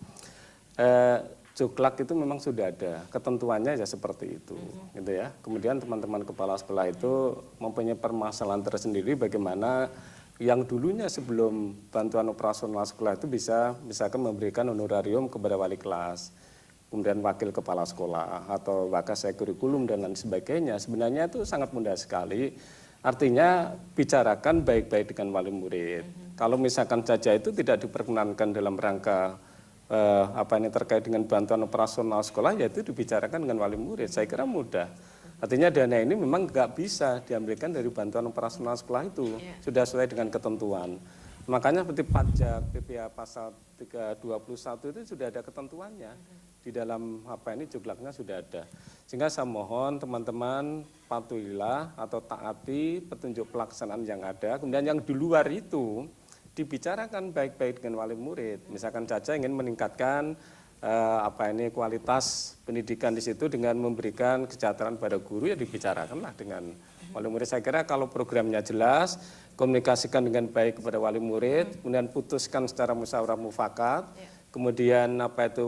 Cuklak itu memang sudah ada, ketentuannya ya seperti itu, gitu ya. Kemudian teman-teman kepala sekolah itu mempunyai permasalahan tersendiri bagaimana yang dulunya sebelum bantuan operasional sekolah itu misalkan memberikan honorarium kepada wali kelas, kemudian wakil kepala sekolah atau wakasek kurikulum dan lain sebagainya. Sebenarnya itu sangat mudah sekali. Artinya bicarakan baik-baik dengan wali murid. Kalau misalkan saja itu tidak diperkenankan dalam rangka terkait dengan bantuan operasional sekolah, yaitu dibicarakan dengan wali murid. Saya kira mudah. Artinya dana ini memang nggak bisa diambilkan dari bantuan operasional sekolah itu, sudah sesuai dengan ketentuan. Makanya seperti pajak, PPh pasal 321 itu sudah ada ketentuannya. Di dalam apa ini juklaknya sudah ada. Sehingga saya mohon teman-teman patuhilah atau taati petunjuk pelaksanaan yang ada. Kemudian yang di luar itu dibicarakan baik-baik dengan wali murid. Misalkan Caca ingin meningkatkan kualitas pendidikan di situ dengan memberikan kesejahteraan pada guru, ya dibicarakanlah dengan wali murid. Saya kira kalau programnya jelas, komunikasikan dengan baik kepada wali murid, kemudian putuskan secara musyawarah mufakat, kemudian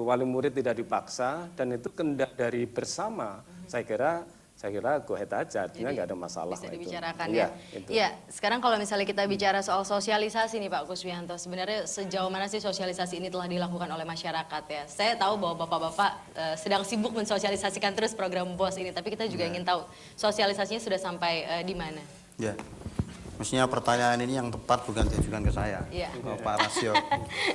wali murid tidak dipaksa dan itu kehendak dari bersama. Saya kira go ahead aja, artinya nggak ada masalah. Bisa dibicarakan itu. ya. Iya, sekarang kalau misalnya kita bicara soal sosialisasi nih Pak Kuswianto, sebenarnya sejauh mana sih sosialisasi ini telah dilakukan oleh masyarakat ya? Saya tahu bahwa Bapak-Bapak sedang sibuk mensosialisasikan terus program BOS ini, tapi kita juga ingin tahu sosialisasinya sudah sampai di mana? Ya, mestinya pertanyaan ini yang tepat bukan ditujukan ke saya, ke Pak Rasio.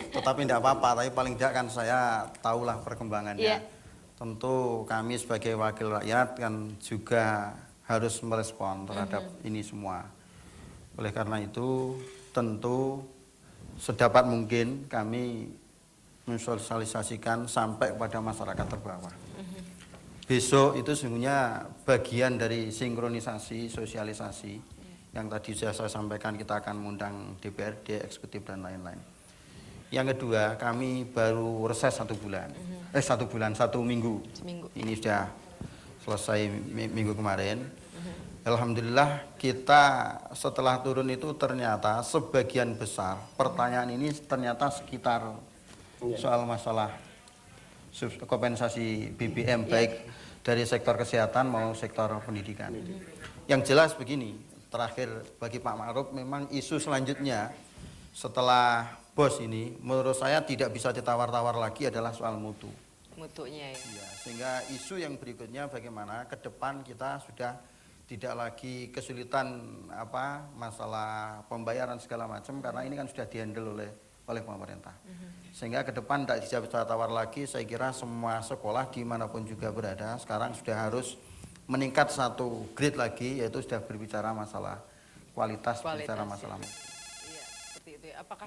Tetapi tidak apa-apa, tapi paling tidak kan saya tahulah perkembangannya. Tentu kami sebagai wakil rakyat kan juga harus merespon terhadap ini semua. Oleh karena itu tentu sedapat mungkin kami mensosialisasikan sampai kepada masyarakat terbawah. Besok itu sesungguhnya bagian dari sinkronisasi, sosialisasi yang tadi sudah saya sampaikan, kita akan mengundang DPRD, eksekutif dan lain-lain. Yang kedua, kami baru reses 1 bulan. 1 minggu. Ini sudah selesai minggu kemarin. Alhamdulillah kita setelah turun itu ternyata sebagian besar pertanyaan ini ternyata sekitar soal masalah kompensasi BBM baik dari sektor kesehatan maupun sektor pendidikan. Yang jelas begini, terakhir bagi Pak Ma'ruf memang isu selanjutnya setelah BOS ini menurut saya tidak bisa ditawar-tawar lagi adalah soal mutu. Mutunya ya. Sehingga isu yang berikutnya bagaimana ke depan kita sudah tidak lagi kesulitan masalah pembayaran segala macam karena ini kan sudah dihandle oleh pemerintah. Sehingga ke depan tidak bisa tawar lagi, saya kira semua sekolah dimanapun juga berada sekarang sudah harus meningkat 1 grade lagi, yaitu sudah berbicara masalah kualitas berbicara masalah mutu. Apakah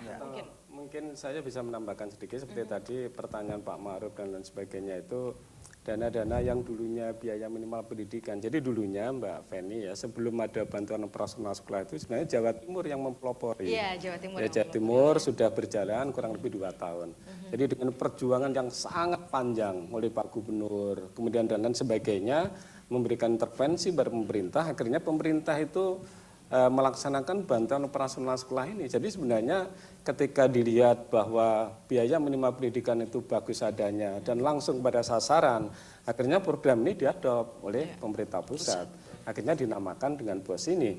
mungkin saya bisa menambahkan sedikit seperti tadi pertanyaan Pak Ma'ruf dan lain sebagainya, itu dana-dana yang dulunya biaya minimal pendidikan. Jadi dulunya Mbak Feni ya, sebelum ada bantuan operasional sekolah itu sebenarnya Jawa Timur yang mempelopori. Iya, Jawa Timur. Jawa Timur sudah berjalan kurang lebih 2 tahun. Jadi dengan perjuangan yang sangat panjang oleh Pak Gubernur, kemudian dan lain sebagainya, memberikan intervensi pada pemerintah, akhirnya pemerintah itu melaksanakan bantuan operasional sekolah ini. Jadi sebenarnya ketika dilihat bahwa biaya minimal pendidikan itu bagus adanya dan langsung pada sasaran, akhirnya program ini diadop oleh pemerintah pusat. Akhirnya dinamakan dengan BOS ini.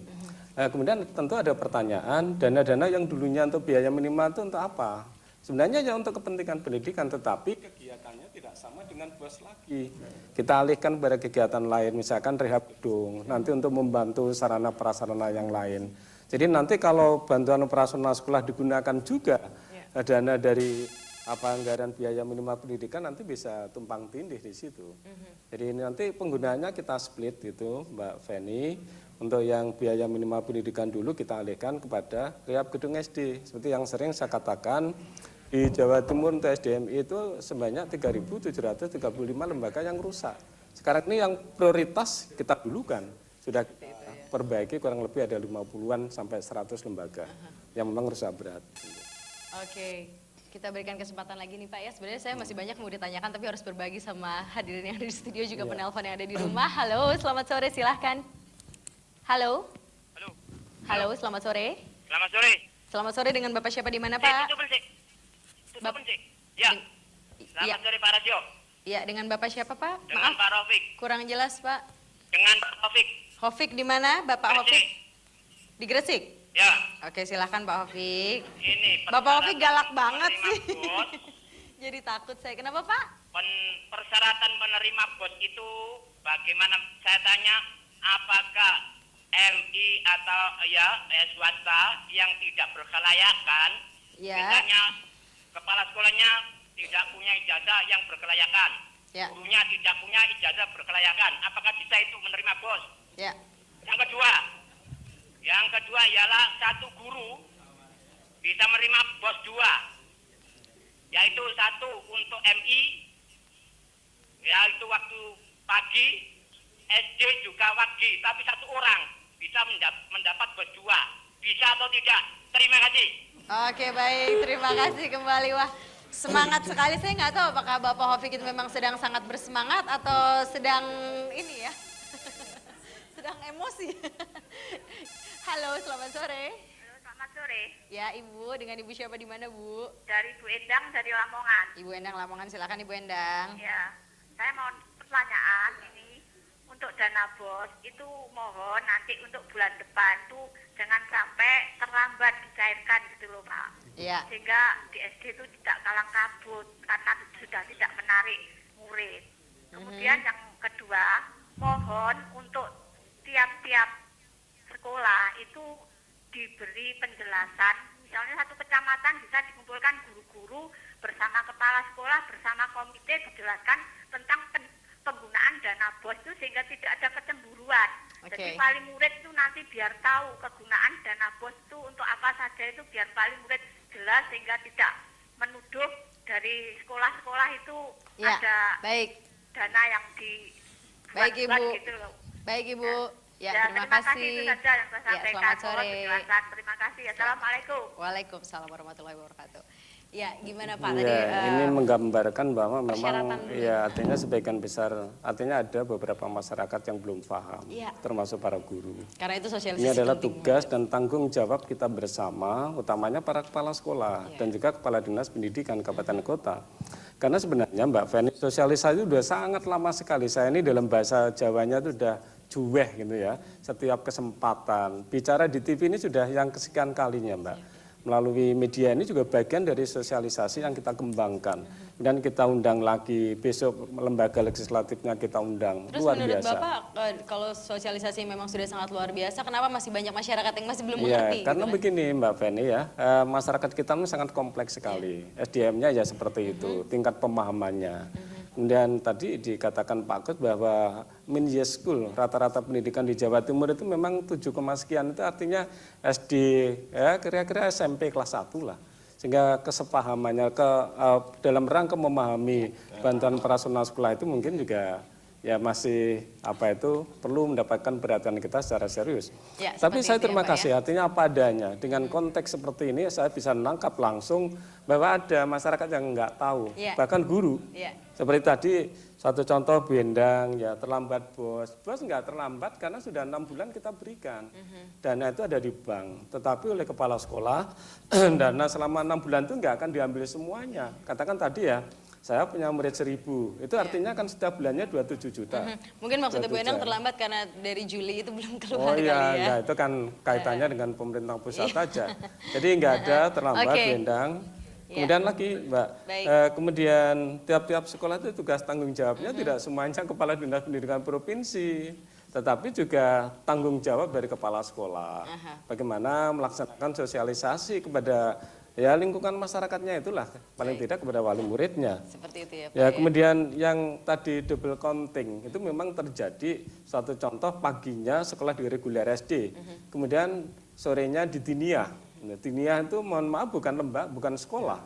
Kemudian tentu ada pertanyaan, dana-dana yang dulunya untuk biaya minimal itu untuk apa? Sebenarnya ya untuk kepentingan pendidikan, tetapi kegiatannya tidak sama dengan BOS lagi. Kita alihkan pada kegiatan lain, misalkan rehab gedung, nanti untuk membantu sarana prasarana yang lain. Jadi nanti kalau bantuan operasional sekolah digunakan juga dana dari anggaran biaya minimal pendidikan, nanti bisa tumpang tindih di situ. Jadi ini nanti penggunaannya kita split gitu, Mbak Feni. Untuk yang biaya minimal pendidikan dulu kita alihkan kepada rehab gedung SD. Seperti yang sering saya katakan, di Jawa Timur untuk SDMI itu sebanyak 3.735 lembaga yang rusak. Sekarang ini yang prioritas kita dulukan, sudah kita perbaiki kurang lebih ada 50-an sampai 100 lembaga yang memang rusak berat. Oke, kita berikan kesempatan lagi nih Pak ya. Sebenarnya saya masih banyak mau ditanyakan tapi harus berbagi sama hadirin yang ada di studio juga penelpon yang ada di rumah. Halo, selamat sore, silahkan. Halo. Halo, selamat sore. Selamat sore. Selamat sore, dengan Bapak siapa di mana Pak? Ya. Selamat sore Pak Rasio. Iya, dengan Bapak siapa Pak? Dengan Pak Raufik. Kurang jelas Pak. Dengan Pak Raufik. Raufik di mana Bapak Raufik? Di Gresik? Ya. Oke, silakan Pak Raufik. Ini Bapak Raufik galak banget sih. Jadi takut saya. Kenapa Pak? Persyaratan penerima BOS itu bagaimana, saya tanya, apakah MI atau swasta yang tidak berkelayakan, misalnya kepala sekolahnya tidak punya ijazah yang berkelayakan, Ya. Gurunya tidak punya ijazah berkelayakan. Apakah bisa itu menerima bos? Ya. Yang kedua ialah satu guru bisa menerima bos 2, yaitu satu untuk MI, yaitu waktu pagi, SD juga pagi, tapi satu orang bisa mendapat bos 2. Bisa atau tidak? Terima kasih. Oke, baik, terima kasih kembali. Wah, semangat sekali. Saya nggak tahu apakah Bapak Hoviq itu memang sedang sangat bersemangat atau sedang ini ya, sedang emosi. Halo, selamat sore. Selamat sore. Ya, Ibu, dengan Ibu siapa di mana, Bu? Dari Bu Endang dari Lamongan. Ibu Endang Lamongan, silakan Ibu Endang. Ya, saya mau pertanyaan ini untuk dana bos itu mohon nanti untuk bulan depan tuh jangan sampai terlambat dicairkan gitu loh Pak. Iya. Sehingga di SD itu tidak kalang kabut karena sudah tidak menarik murid. Kemudian yang kedua, mohon untuk tiap-tiap sekolah itu diberi penjelasan, misalnya satu kecamatan bisa dikumpulkan guru-guru bersama kepala sekolah, bersama komite dijelaskan tentang penggunaan dana bos itu sehingga tidak ada kecemburuan. Jadi wali murid itu nanti biar tahu kegunaan dana bos itu untuk apa saja, itu biar wali murid jelas sehingga tidak menuduh dari sekolah-sekolah itu Ya, ada baik. dana yang Baik, Ibu. gitu loh. Baik, Ibu. Ya, Ya, terima kasih. kasih. Itu saja yang saya Ya, sampaikan. selamat Mohon sore. penjelasan. Terima kasih. Assalamualaikum. Waalaikumsalam warahmatullahi wabarakatuh. Ya, gimana Pak Iya, tadi? ini menggambarkan bahwa memang persyaratan dulu. ya artinya sebagian besar, artinya ada beberapa masyarakat yang belum paham, Iya. termasuk para guru. Karena itu sosialisasi Ini adalah penting. tugas dan tanggung jawab kita bersama, utamanya para kepala sekolah dan juga kepala dinas pendidikan kabupaten kota. Karena sebenarnya Mbak Feni, sosialisasi sudah sangat lama sekali. Saya ini dalam bahasa Jawanya itu sudah juweh gitu ya. Setiap kesempatan bicara di TV ini sudah yang kesekian kalinya Mbak. Melalui media ini juga bagian dari sosialisasi yang kita kembangkan. Dan kita undang lagi, besok lembaga legislatifnya kita undang. Terus luar menurut biasa. Bapak, kalau sosialisasi memang sudah sangat luar biasa, kenapa masih banyak masyarakat yang masih belum Ya, mengerti? karena gitu kan? begini Mbak Feni ya, masyarakat kita ini sangat kompleks sekali. SDM-nya ya seperti itu, tingkat pemahamannya. Kemudian tadi dikatakan Pak Kus bahwa Minje School, rata-rata pendidikan di Jawa Timur itu memang 7, sekian itu artinya SD, ya kira-kira SMP kelas 1 lah. Sehingga kesepahamannya dalam rangka memahami bantuan operasional sekolah itu mungkin juga ya masih perlu mendapatkan perhatian kita secara serius. Ya, Tapi saya seperti itu ya, terima Pak, kasih, ya. artinya apa adanya. Dengan konteks seperti ini saya bisa menangkap langsung bahwa ada masyarakat yang nggak tahu, Ya. bahkan guru. Ya. Seperti tadi satu contoh Bu Endang, ya terlambat bos. Bos nggak terlambat karena sudah 6 bulan kita berikan. Dana itu ada di bank, tetapi oleh kepala sekolah dana selama 6 bulan itu nggak akan diambil semuanya. Katakan tadi ya, saya punya murid 1000, itu artinya kan setiap bulannya 27 juta. Mungkin maksudnya Bu 27 Endang ya. terlambat karena dari Juli itu belum Oh keluar kali iya, ya. nah, itu kan kaitannya dengan pemerintah pusat aja. Jadi nggak ada terlambat Oke. Bu Endang. Ya. Kemudian lagi Mbak, Baik. kemudian tiap-tiap sekolah itu tugas tanggung jawabnya tidak semuanya kepala dinas pendidikan provinsi, tetapi juga tanggung jawab dari kepala sekolah. Bagaimana melaksanakan sosialisasi kepada ya lingkungan masyarakatnya itulah, paling tidak kepada wali muridnya. Seperti itu ya Pak. Ya, kemudian yang tadi double counting itu memang terjadi suatu contoh paginya sekolah di reguler SD, kemudian sorenya di Diniyah. Nah, Diniyah itu mohon maaf bukan lembaga, bukan sekolah.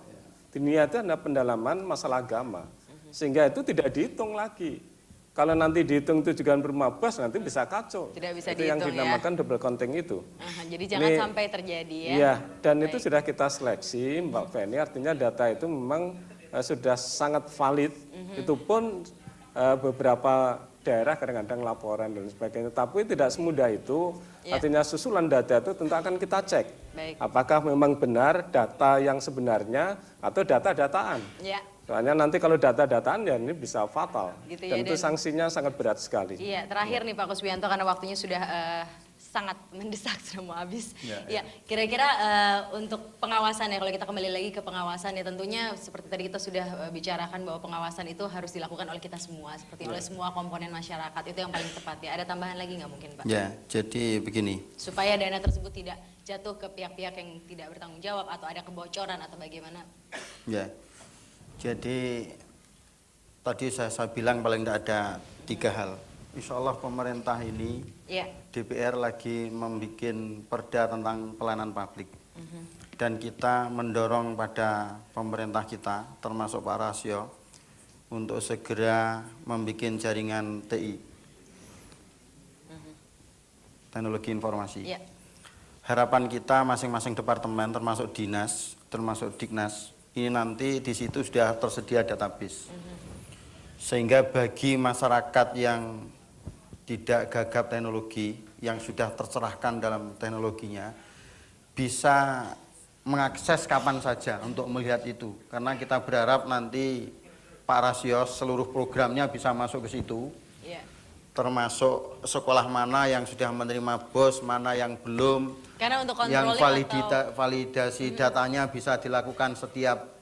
Diniyah itu adalah pendalaman masalah agama, sehingga itu tidak dihitung lagi. Kalau nanti dihitung itu juga bermabas nanti bisa kacau. Tidak bisa itu yang dihitung, ya. dinamakan double counting itu. Jadi jangan Ini- sampai terjadi ya. Iya, dan itu sudah kita seleksi Mbak Feni, artinya data itu memang sudah sangat valid. Itu pun beberapa daerah kadang-kadang laporan dan sebagainya, tapi tidak semudah itu. Ya. Artinya susulan data itu tentu akan kita cek. Baik. Apakah memang benar data yang sebenarnya atau data-dataan. Ya. Soalnya nanti kalau data-dataan ya ini bisa fatal. Gitu ya, dan itu dan- sanksinya sangat berat sekali. Iya, terakhir nih Pak Kuswianto karena waktunya sudah sangat mendesak, sudah mau habis. Ya, Ya, kira-kira untuk pengawasan ya, kalau kita kembali lagi ke pengawasan ya tentunya seperti tadi kita sudah bicarakan bahwa pengawasan itu harus dilakukan oleh kita semua, seperti oleh semua komponen masyarakat, itu yang paling tepat ya. Ada tambahan lagi nggak mungkin Pak? Ya, jadi begini. Supaya dana tersebut tidak jatuh ke pihak-pihak yang tidak bertanggung jawab atau ada kebocoran atau bagaimana? Ya, jadi tadi saya bilang paling tidak ada 3 hal. Insya Allah pemerintah ini, DPR lagi membuat perda tentang pelayanan publik. Dan kita mendorong pada pemerintah kita, termasuk Pak Rasio, untuk segera membuat jaringan TI, teknologi informasi. Harapan kita masing-masing departemen, termasuk dinas, termasuk Dignas, ini nanti di situ sudah tersedia database. Sehingga bagi masyarakat yang tidak gagap teknologi, yang sudah tercerahkan dalam teknologinya, bisa mengakses kapan saja untuk melihat itu. Karena kita berharap nanti Pak Rasio seluruh programnya bisa masuk ke situ. Termasuk sekolah mana yang sudah menerima BOS, mana yang belum. Karena untuk yang atau... validasi datanya bisa dilakukan setiap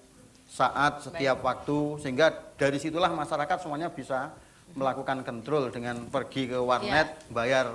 saat, setiap waktu, sehingga dari situlah masyarakat semuanya bisa melakukan kontrol dengan pergi ke warnet, bayar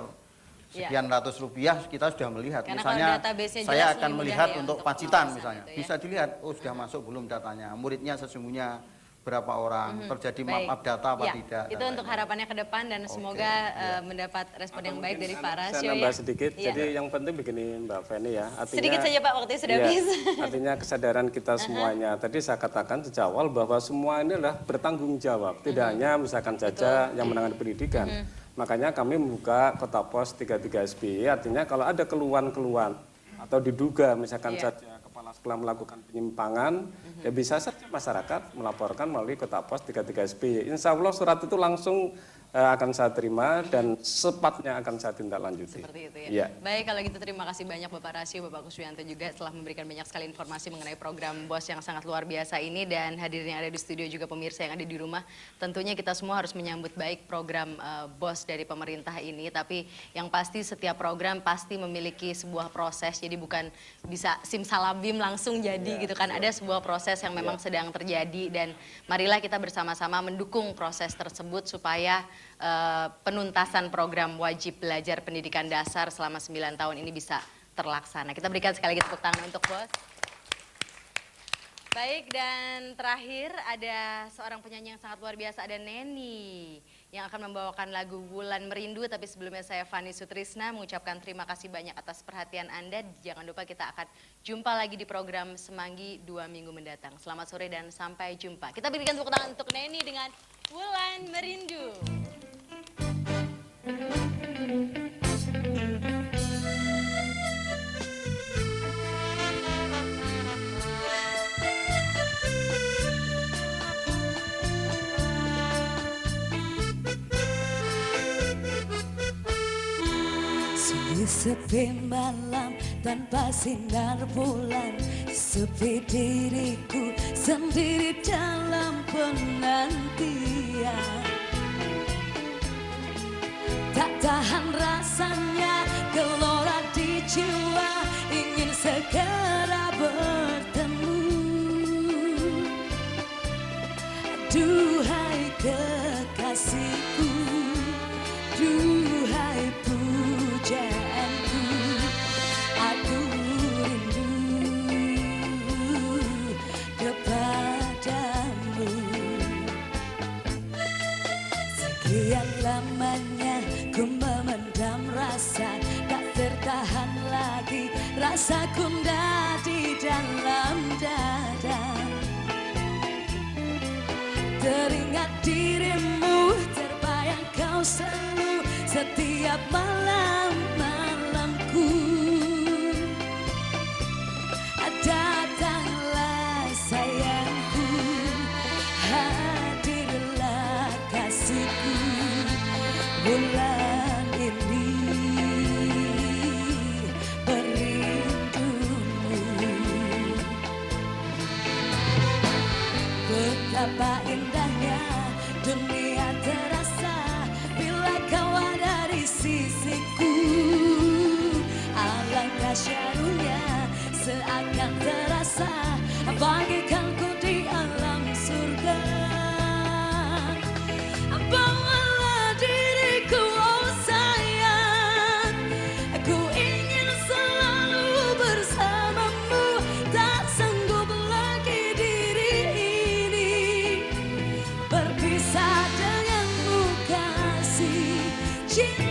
sekian ratus rupiah, kita sudah melihat. Karena misalnya saya akan melihat ya untuk Pacitan misalnya, bisa dilihat, oh sudah masuk belum datanya, muridnya sesungguhnya berapa orang, terjadi map data apa tidak. Itu untuk harapannya ke depan dan semoga mendapat respon yang baik dari Pak Rasio. Saya nambah sedikit, jadi yang penting begini Mbak Feni ya. Artinya, sedikit saja Pak, waktunya sudah habis. Artinya kesadaran kita semuanya. Tadi saya katakan sejak awal bahwa semua ini adalah bertanggung jawab. Tidak hanya misalkan saja yang menangani pendidikan. Makanya kami membuka Kota Pos 33 SBY, artinya kalau ada keluhan-keluhan atau diduga misalkan saja kepala sekolah melakukan penyimpangan, ya bisa saja masyarakat melaporkan melalui Kota Pos 33 SBY. Insya Allah surat itu langsung akan saya terima dan sepatnya akan saya tindak lanjuti. Seperti itu ya. Baik, kalau gitu terima kasih banyak Bapak Rasio, Bapak Kuswianto juga telah memberikan banyak sekali informasi mengenai program BOS yang sangat luar biasa ini, dan hadirin yang ada di studio juga pemirsa yang ada di rumah. Tentunya kita semua harus menyambut baik program BOS dari pemerintah ini, tapi yang pasti setiap program pasti memiliki sebuah proses, jadi bukan bisa simsalabim langsung jadi gitu kan. Ada sebuah proses yang memang sedang terjadi, dan marilah kita bersama-sama mendukung proses tersebut supaya penuntasan program wajib belajar pendidikan dasar selama 9 tahun ini bisa terlaksana. Kita berikan sekali lagi tepuk tangan untuk BOS. Baik, dan terakhir ada seorang penyanyi yang sangat luar biasa, ada Neni yang akan membawakan lagu Wulan Merindu. Tapi sebelumnya saya Fani Sutrisna mengucapkan terima kasih banyak atas perhatian Anda. Jangan lupa kita akan jumpa lagi di program Semanggi 2 minggu mendatang. Selamat sore dan sampai jumpa. Kita berikan tepuk tangan untuk Neni dengan Wulan Merindu. Sepi malam tanpa sinar bulan, sepi diriku sendiri dalam penantian. Tak tahan rasanya gelora di jiwa, ingin segera bertemu. Duhai kekasihku, duhai pujaanku, aku rindu kepadamu. Sekian lamanya ku memendam rasa, tak tertahan lagi rasa gundah di dalam dada. Teringat dirimu, terbayang kau selalu setiap malam-malamku. Datanglah sayangku, hadirlah kasihku. Bulan ini merindumu. Betapa indahnya dunia terasa bila kau ada di sisiku. Alangkah syarulnya seakan terasa bagikanku di alam surga. Bawalah diriku, oh sayang, aku ingin selalu bersamamu. Tak sanggup lagi diri ini berpisah. cinta